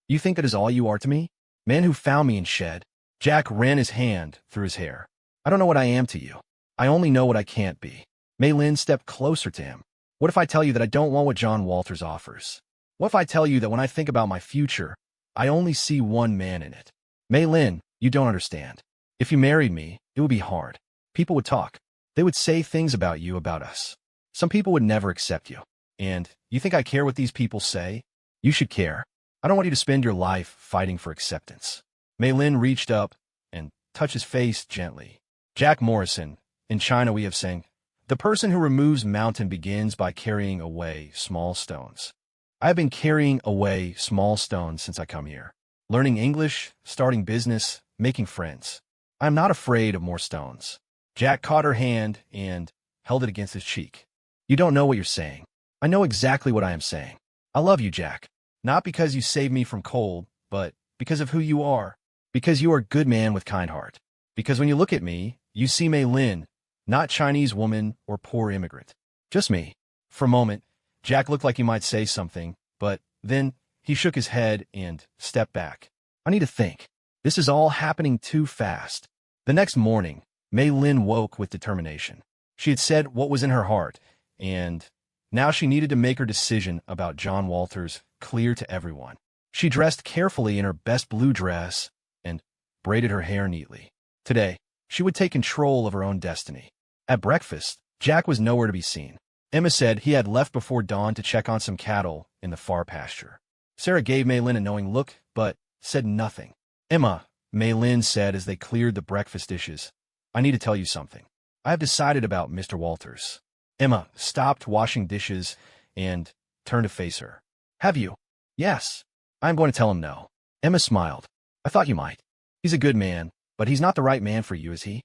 You think that is all you are to me? Man who found me in shed. Jack ran his hand through his hair. I don't know what I am to you. I only know what I can't be. Mei Lin stepped closer to him. What if I tell you that I don't want what John Walters offers? What if I tell you that when I think about my future, I only see one man in it? Mei Lin, you don't understand. If you married me, it would be hard. People would talk. They would say things about you, about us. Some people would never accept you. And you think I care what these people say? You should care. I don't want you to spend your life fighting for acceptance. Mei Lin reached up and touched his face gently. Jack Morrison, in China we have saying, the person who removes mountain begins by carrying away small stones. I have been carrying away small stones since I come here. Learning English, starting business, making friends. I am not afraid of more stones. Jack caught her hand and held it against his cheek. You don't know what you're saying. I know exactly what I am saying. I love you, Jack. Not because you saved me from cold, but because of who you are. Because you are a good man with kind heart. Because when you look at me, you see Mei Lin, not Chinese woman or poor immigrant. Just me. For a moment, Jack looked like he might say something, but then he shook his head and stepped back. I need to think. This is all happening too fast. The next morning, Mei Lin woke with determination. She had said what was in her heart, and now she needed to make her decision about John Walters clear to everyone. She dressed carefully in her best blue dress and braided her hair neatly. Today, she would take control of her own destiny. At breakfast, Jack was nowhere to be seen. Emma said he had left before dawn to check on some cattle in the far pasture. Sarah gave Mei Lin a knowing look, but said nothing. Emma, Mei Lin said as they cleared the breakfast dishes, I need to tell you something. I have decided about Mr. Walters. Emma stopped washing dishes and turned to face her. Have you? Yes. I am going to tell him no. Emma smiled. I thought you might. He's a good man, but he's not the right man for you, is he?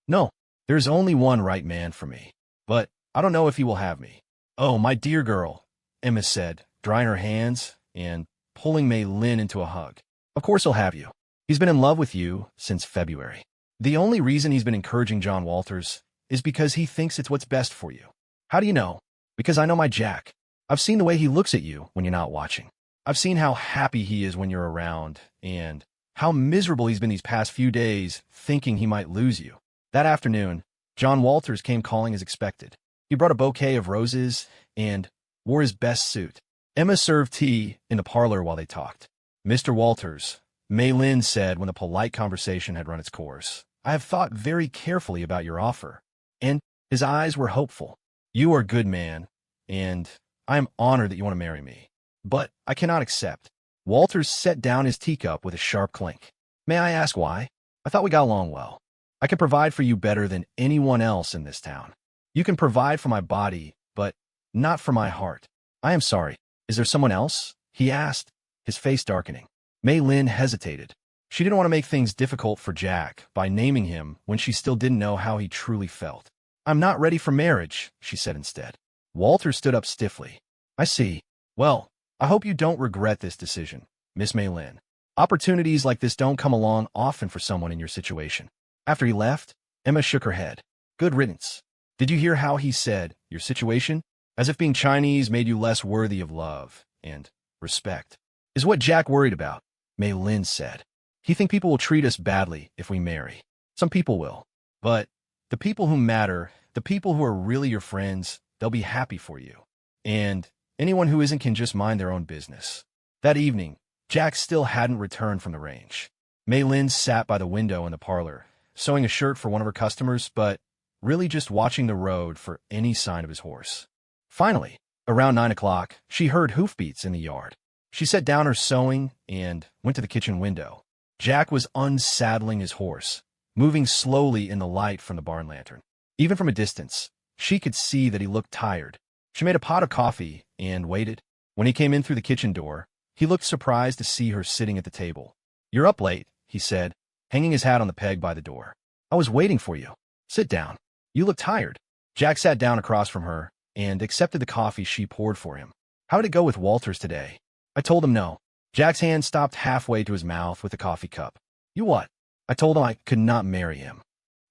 No. There's only one right man for me. But I don't know if he will have me. Oh, my dear girl, Emma said, drying her hands and pulling Mei Lin into a hug. Of course he'll have you. He's been in love with you since February. The only reason he's been encouraging John Walters is because he thinks it's what's best for you. How do you know? Because I know my Jack. I've seen the way he looks at you when you're not watching. I've seen how happy he is when you're around, and how miserable he's been these past few days thinking he might lose you. That afternoon, John Walters came calling as expected. He brought a bouquet of roses and wore his best suit. Emma served tea in the parlor while they talked. Mr. Walters, Mei Lin said when the polite conversation had run its course, I have thought very carefully about your offer. And his eyes were hopeful. You are a good man, and I am honored that you want to marry me. But I cannot accept. Walters set down his teacup with a sharp clink. May I ask why? I thought we got along well. I can provide for you better than anyone else in this town. You can provide for my body, but not for my heart. I am sorry. Is there someone else? He asked, his face darkening. Mei Lin hesitated. She didn't want to make things difficult for Jack by naming him when she still didn't know how he truly felt. I'm not ready for marriage, she said instead. Walter stood up stiffly. I see. Well, I hope you don't regret this decision, Miss Mei Lin. Opportunities like this don't come along often for someone in your situation. After he left, Emma shook her head. Good riddance. Did you hear how he said, your situation? As if being Chinese made you less worthy of love and respect. Is what Jack worried about, Mei Lin said. He thinks people will treat us badly if we marry. Some people will. But the people who matter, the people who are really your friends, they'll be happy for you. And anyone who isn't can just mind their own business. That evening, Jack still hadn't returned from the range. Mei Lin sat by the window in the parlor, sewing a shirt for one of her customers, but really just watching the road for any sign of his horse. Finally, around 9 o'clock, she heard hoofbeats in the yard. She set down her sewing and went to the kitchen window. Jack was unsaddling his horse, moving slowly in the light from the barn lantern. Even from a distance, she could see that he looked tired. She made a pot of coffee and waited. When he came in through the kitchen door, he looked surprised to see her sitting at the table. You're up late, he said, hanging his hat on the peg by the door. I was waiting for you. Sit down. You look tired. Jack sat down across from her and accepted the coffee she poured for him. How did it go with Walters today? I told him no. Jack's hand stopped halfway to his mouth with the coffee cup. You what? I told him I could not marry him.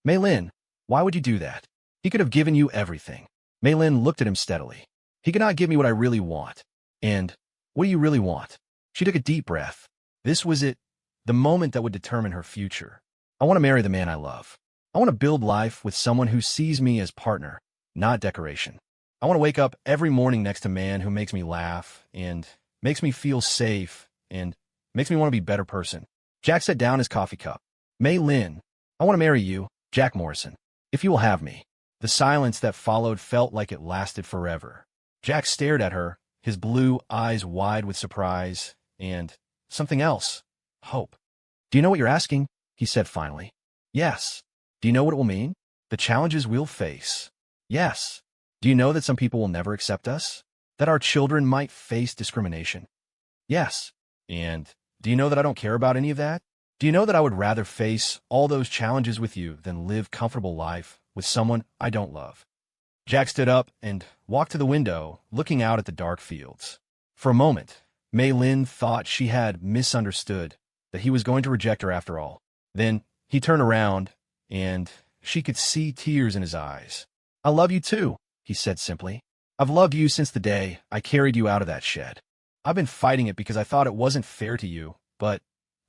Mei Lin, why would you do that? He could have given you everything. Mei Lin looked at him steadily. He could not give me what I really want. And what do you really want? She took a deep breath. This was it, the moment that would determine her future. I want to marry the man I love. I want to build life with someone who sees me as partner, not decoration. I want to wake up every morning next to a man who makes me laugh and makes me feel safe and makes me want to be a better person. Jack set down his coffee cup. Mei Lin, I want to marry you, Jack Morrison, if you will have me. The silence that followed felt like it lasted forever. Jack stared at her, his blue eyes wide with surprise and something else, hope. Do you know what you're asking? He said finally. Yes. Do you know what it will mean? The challenges we'll face. Yes. Do you know that some people will never accept us? That our children might face discrimination? Yes. And do you know that I don't care about any of that? Do you know that I would rather face all those challenges with you than live a comfortable life with someone I don't love? Jack stood up and walked to the window, looking out at the dark fields. For a moment, Mei Lin thought she had misunderstood, that he was going to reject her after all. Then he turned around, and she could see tears in his eyes. I love you too, he said simply. I've loved you since the day I carried you out of that shed. I've been fighting it because I thought it wasn't fair to you, but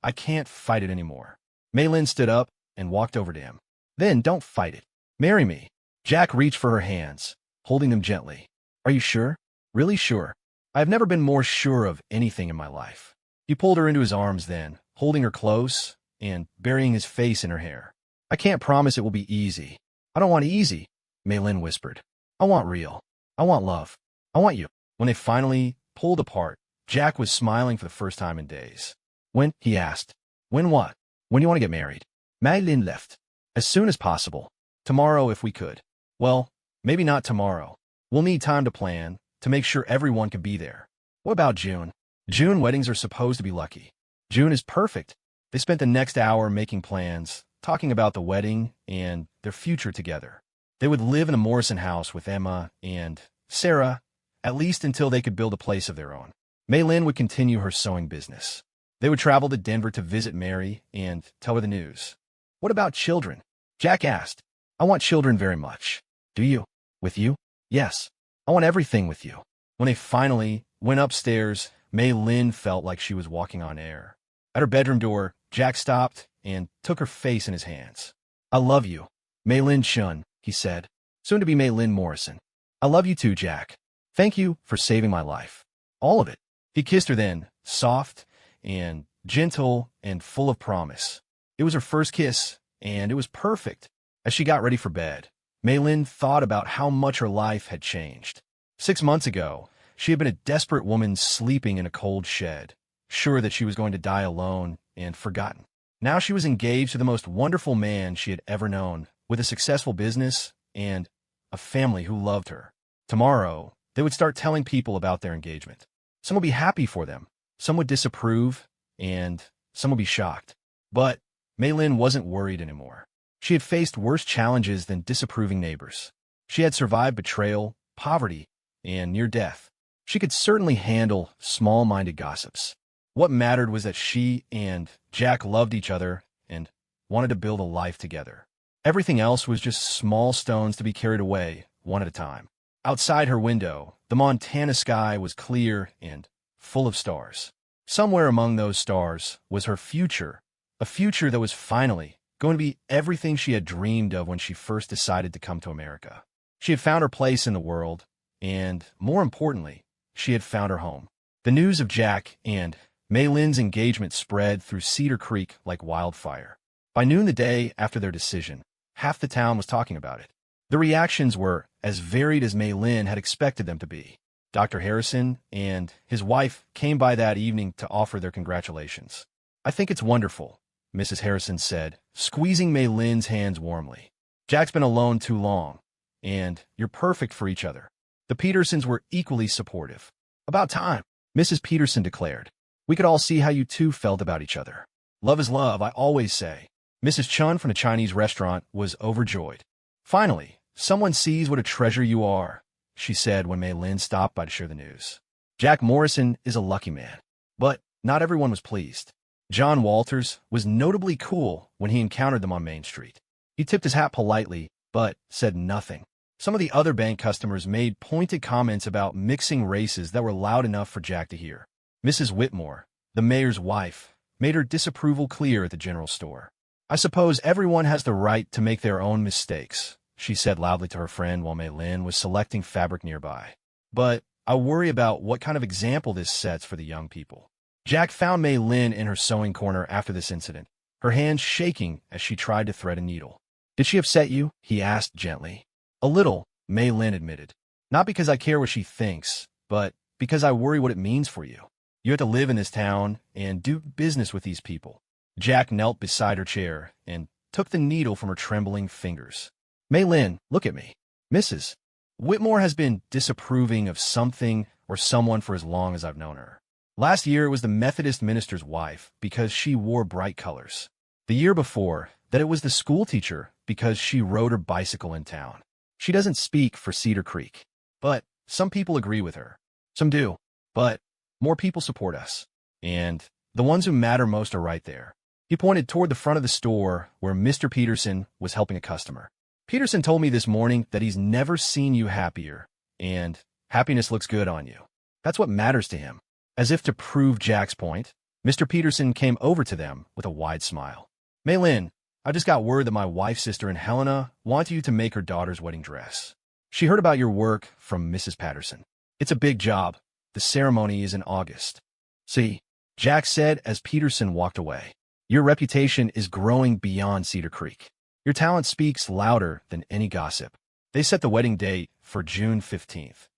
I can't fight it anymore. Mei Lin stood up and walked over to him. Then don't fight it. Marry me. Jack reached for her hands, holding them gently. Are you sure? Really sure? I have never been more sure of anything in my life. He pulled her into his arms then, holding her close and burying his face in her hair. I can't promise it will be easy. I don't want easy, Mei Lin whispered. I want real. I want love. I want you. When they finally pulled apart, Jack was smiling for the first time in days. When? He asked. When what? When do you want to get married? Mei Lin left. As soon as possible. Tomorrow if we could. Well, maybe not tomorrow. We'll need time to plan, to make sure everyone can be there. What about June? June weddings are supposed to be lucky. June is perfect. They spent the next hour making plans, talking about the wedding and their future together. They would live in a Morrison house with Emma and Sarah, at least until they could build a place of their own. Mei Lin would continue her sewing business. They would travel to Denver to visit Mary and tell her the news. What about children? Jack asked. I want children very much. Do you? With you? Yes. I want everything with you. When they finally went upstairs, Mei Lin felt like she was walking on air. At her bedroom door, Jack stopped and took her face in his hands. I love you. Mei Lin Shun, he said, soon to be Mei Lin Morrison. I love you too, Jack. Thank you for saving my life. All of it. He kissed her then, soft and gentle and full of promise. It was her first kiss, and it was perfect. As she got ready for bed, Mei Lin thought about how much her life had changed. 6 months ago, she had been a desperate woman sleeping in a cold shed, sure that she was going to die alone and forgotten. Now she was engaged to the most wonderful man she had ever known, with a successful business and a family who loved her. Tomorrow, they would start telling people about their engagement. Some would be happy for them, some would disapprove, and some would be shocked. But Mei Lin wasn't worried anymore. She had faced worse challenges than disapproving neighbors. She had survived betrayal, poverty, and near death. She could certainly handle small-minded gossips. What mattered was that she and Jack loved each other and wanted to build a life together. Everything else was just small stones to be carried away, one at a time. Outside her window, the Montana sky was clear and full of stars. Somewhere among those stars was her future, a future that was finally going to be everything she had dreamed of when she first decided to come to America. She had found her place in the world, and more importantly, she had found her home. The news of Jack and Mei Lin's engagement spread through Cedar Creek like wildfire. By noon the day after their decision, half the town was talking about it. The reactions were as varied as Mei Lin had expected them to be. Dr. Harrison and his wife came by that evening to offer their congratulations. I think it's wonderful, Mrs. Harrison said, squeezing Mei Lin's hands warmly. Jack's been alone too long, and you're perfect for each other. The Petersons were equally supportive. About time, Mrs. Peterson declared. We could all see how you two felt about each other. Love is love, I always say. Mrs. Chun from the Chinese restaurant was overjoyed. Finally, someone sees what a treasure you are, she said when Mei Lin stopped by to share the news. Jack Morrison is a lucky man. But not everyone was pleased. John Walters was notably cool when he encountered them on Main Street. He tipped his hat politely, but said nothing. Some of the other bank customers made pointed comments about mixing races that were loud enough for Jack to hear. Mrs. Whitmore, the mayor's wife, made her disapproval clear at the general store. I suppose everyone has the right to make their own mistakes, she said loudly to her friend while Mei Lin was selecting fabric nearby. But I worry about what kind of example this sets for the young people. Jack found Mei Lin in her sewing corner after this incident, her hands shaking as she tried to thread a needle. Did she upset you? He asked gently. A little, Mei Lin admitted. Not because I care what she thinks, but because I worry what it means for you. You have to live in this town and do business with these people. Jack knelt beside her chair and took the needle from her trembling fingers. Mei Lin, look at me. Mrs. Whitmore has been disapproving of something or someone for as long as I've known her. Last year it was the Methodist minister's wife because she wore bright colors. The year before, that it was the school teacher because she rode her bicycle in town. She doesn't speak for Cedar Creek, but some people agree with her. Some do, but more people support us. And the ones who matter most are right there. He pointed toward the front of the store where Mr. Peterson was helping a customer. Peterson told me this morning that he's never seen you happier, and happiness looks good on you. That's what matters to him. As if to prove Jack's point, Mr. Peterson came over to them with a wide smile. Mei Lin, I just got word that my wife's sister and Helena want you to make her daughter's wedding dress. She heard about your work from Mrs. Patterson. It's a big job. The ceremony is in August. See, Jack said as Peterson walked away. Your reputation is growing beyond Cedar Creek. Your talent speaks louder than any gossip. They set the wedding date for June 15th.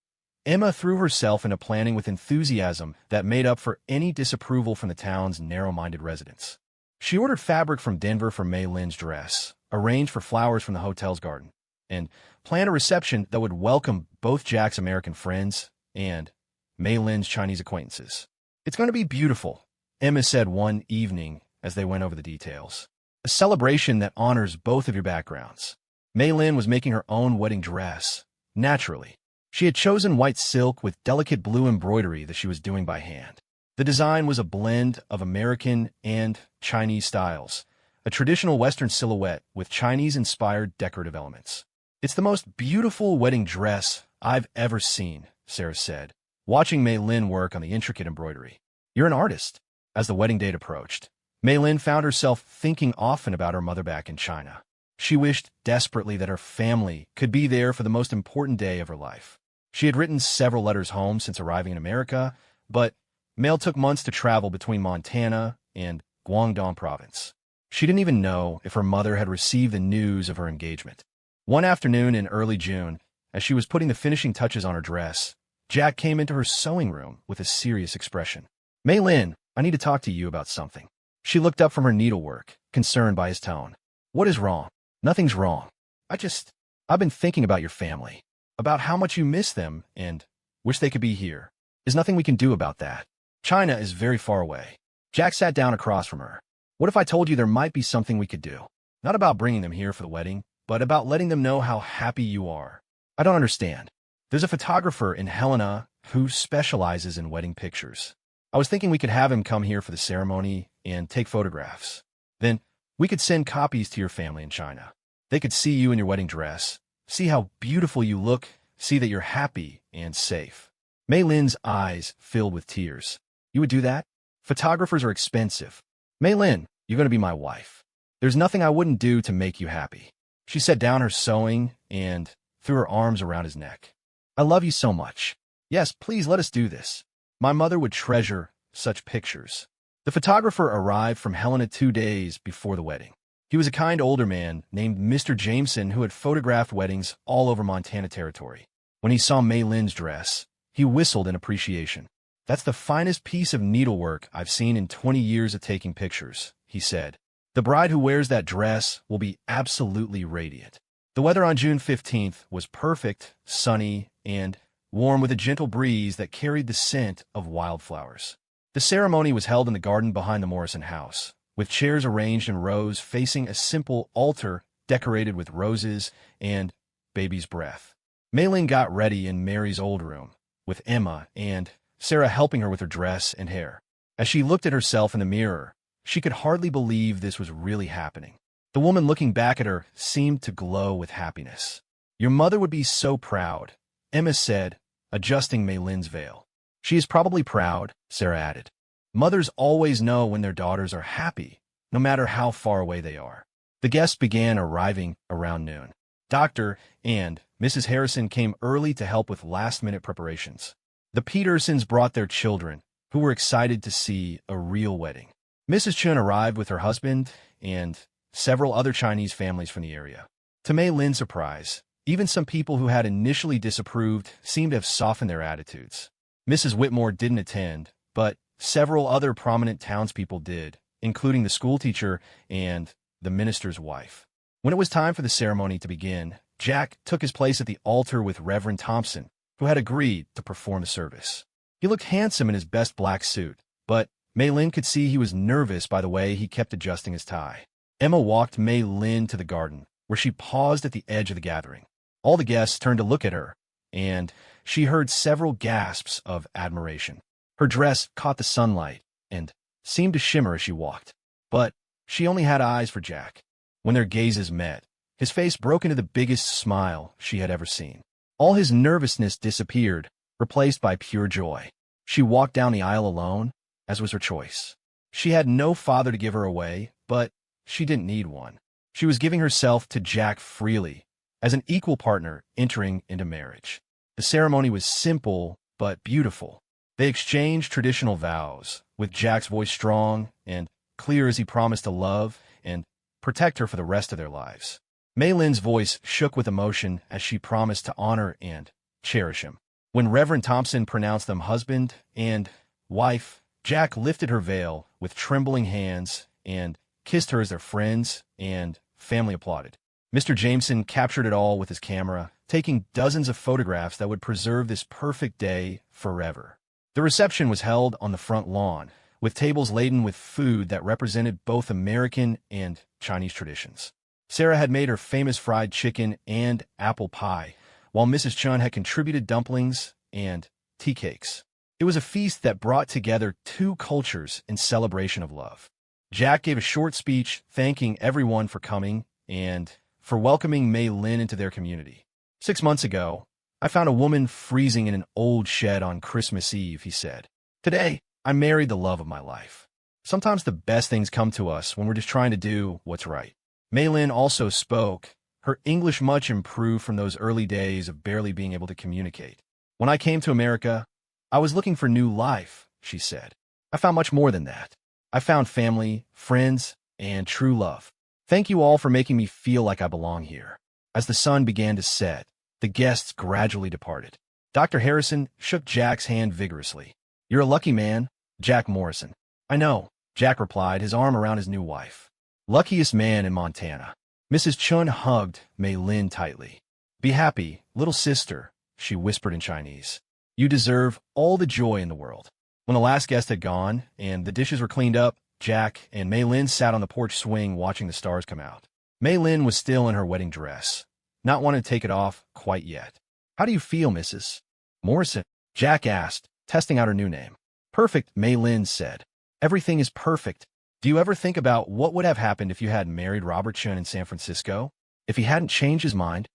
Emma threw herself into planning with enthusiasm that made up for any disapproval from the town's narrow-minded residents. She ordered fabric from Denver for Mei Lin's dress, arranged for flowers from the hotel's garden, and planned a reception that would welcome both Jack's American friends and Mei Lin's Chinese acquaintances. It's going to be beautiful, Emma said one evening as they went over the details. A celebration that honors both of your backgrounds. Mei Lin was making her own wedding dress, naturally. She had chosen white silk with delicate blue embroidery that she was doing by hand. The design was a blend of American and Chinese styles, a traditional Western silhouette with Chinese-inspired decorative elements. It's the most beautiful wedding dress I've ever seen, Sarah said, watching Mei Lin work on the intricate embroidery. You're an artist. As the wedding date approached, Mei Lin found herself thinking often about her mother back in China. She wished desperately that her family could be there for the most important day of her life. She had written several letters home since arriving in America, but mail took months to travel between Montana and Guangdong province. She didn't even know if her mother had received the news of her engagement. One afternoon in early June, as she was putting the finishing touches on her dress, Jack came into her sewing room with a serious expression. Mei Lin, I need to talk to you about something. She looked up from her needlework, concerned by his tone. What is wrong? Nothing's wrong. I've been thinking about your family, about how much you miss them and wish they could be here. There's nothing we can do about that. China is very far away. Jack sat down across from her. What if I told you there might be something we could do? Not about bringing them here for the wedding, but about letting them know how happy you are. I don't understand. There's a photographer in Helena who specializes in wedding pictures. I was thinking we could have him come here for the ceremony and take photographs. Then we could send copies to your family in China. They could see you in your wedding dress, see how beautiful you look, see that you're happy and safe. Mei Lin's eyes filled with tears. You would do that? Photographers are expensive. Mei Lin, you're going to be my wife. There's nothing I wouldn't do to make you happy. She set down her sewing and threw her arms around his neck. I love you so much. Yes, please let us do this. My mother would treasure such pictures. The photographer arrived from Helena 2 days before the wedding. He was a kind older man named Mr. Jameson who had photographed weddings all over Montana territory. When he saw Mei Lin's dress, he whistled in appreciation. That's the finest piece of needlework I've seen in 20 years of taking pictures, he said. The bride who wears that dress will be absolutely radiant. The weather on June 15th was perfect, sunny, and warm with a gentle breeze that carried the scent of wildflowers. The ceremony was held in the garden behind the Morrison house, with chairs arranged in rows facing a simple altar decorated with roses and baby's breath. Mei Lin got ready in Mary's old room, with Emma and Sarah helping her with her dress and hair. As she looked at herself in the mirror, she could hardly believe this was really happening. The woman looking back at her seemed to glow with happiness. Your mother would be so proud, Emma said, adjusting Mei Lin's veil. She is probably proud, Sarah added. Mothers always know when their daughters are happy, no matter how far away they are. The guests began arriving around noon. Dr. and Mrs. Harrison came early to help with last-minute preparations. The Petersons brought their children, who were excited to see a real wedding. Mrs. Chun arrived with her husband and several other Chinese families from the area. To Mei Lin's surprise, even some people who had initially disapproved seemed to have softened their attitudes. Mrs. Whitmore didn't attend, but several other prominent townspeople did, including the schoolteacher and the minister's wife. When it was time for the ceremony to begin, Jack took his place at the altar with Reverend Thompson, who had agreed to perform the service. He looked handsome in his best black suit, but Mei Lin could see he was nervous by the way he kept adjusting his tie. Emma walked Mei Lin to the garden, where she paused at the edge of the gathering. All the guests turned to look at her, and she heard several gasps of admiration. Her dress caught the sunlight and seemed to shimmer as she walked. But she only had eyes for Jack. When their gazes met, his face broke into the biggest smile she had ever seen. All his nervousness disappeared, replaced by pure joy. She walked down the aisle alone, as was her choice. She had no father to give her away, but she didn't need one. She was giving herself to Jack freely, as an equal partner entering into marriage. The ceremony was simple but beautiful. They exchanged traditional vows, with Jack's voice strong and clear as he promised to love and protect her for the rest of their lives. Mei Lin's voice shook with emotion as she promised to honor and cherish him. When Reverend Thompson pronounced them husband and wife, Jack lifted her veil with trembling hands and kissed her as their friends and family applauded. Mr. Jameson captured it all with his camera, taking dozens of photographs that would preserve this perfect day forever. The reception was held on the front lawn, with tables laden with food that represented both American and Chinese traditions. Sarah had made her famous fried chicken and apple pie, while Mrs. Chun had contributed dumplings and tea cakes. It was a feast that brought together two cultures in celebration of love. Jack gave a short speech thanking everyone for coming and for welcoming Mei Lin into their community. 6 months ago, I found a woman freezing in an old shed on Christmas Eve, he said. Today, I married the love of my life. Sometimes the best things come to us when we're just trying to do what's right. Mei Lin also spoke, her English much improved from those early days of barely being able to communicate. When I came to America, I was looking for new life, she said. I found much more than that. I found family, friends, and true love. Thank you all for making me feel like I belong here. As the sun began to set, the guests gradually departed. Dr. Harrison shook Jack's hand vigorously. You're a lucky man, Jack Morrison. I know, Jack replied, his arm around his new wife. Luckiest man in Montana. Mrs. Chun hugged Mei Lin tightly. Be happy, little sister, she whispered in Chinese. You deserve all the joy in the world. When the last guest had gone and the dishes were cleaned up, Jack and Mei Lin sat on the porch swing watching the stars come out. Mei Lin was still in her wedding dress, not wanting to take it off quite yet. How do you feel, Mrs. Morrison? Jack asked, testing out her new name. Perfect, Mei Lin said. Everything is perfect. Do you ever think about what would have happened if you had married Robert Chun in San Francisco? If he hadn't changed his mind?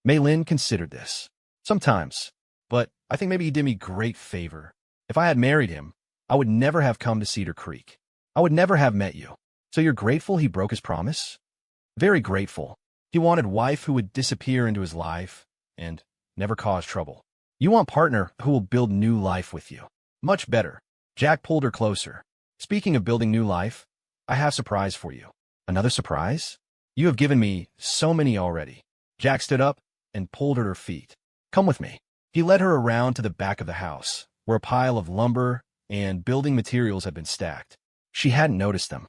Mei Lin considered this. Sometimes. But I think maybe he did me great favor. If I had married him, I would never have come to Cedar Creek. I would never have met you. So you're grateful he broke his promise? Very grateful. He wanted a wife who would disappear into his life and never cause trouble. You want a partner who will build new life with you. Much better. Jack pulled her closer. Speaking of building new life, I have a surprise for you. Another surprise? You have given me so many already. Jack stood up and pulled at her feet. Come with me. He led her around to the back of the house, where a pile of lumber and building materials had been stacked. She hadn't noticed them.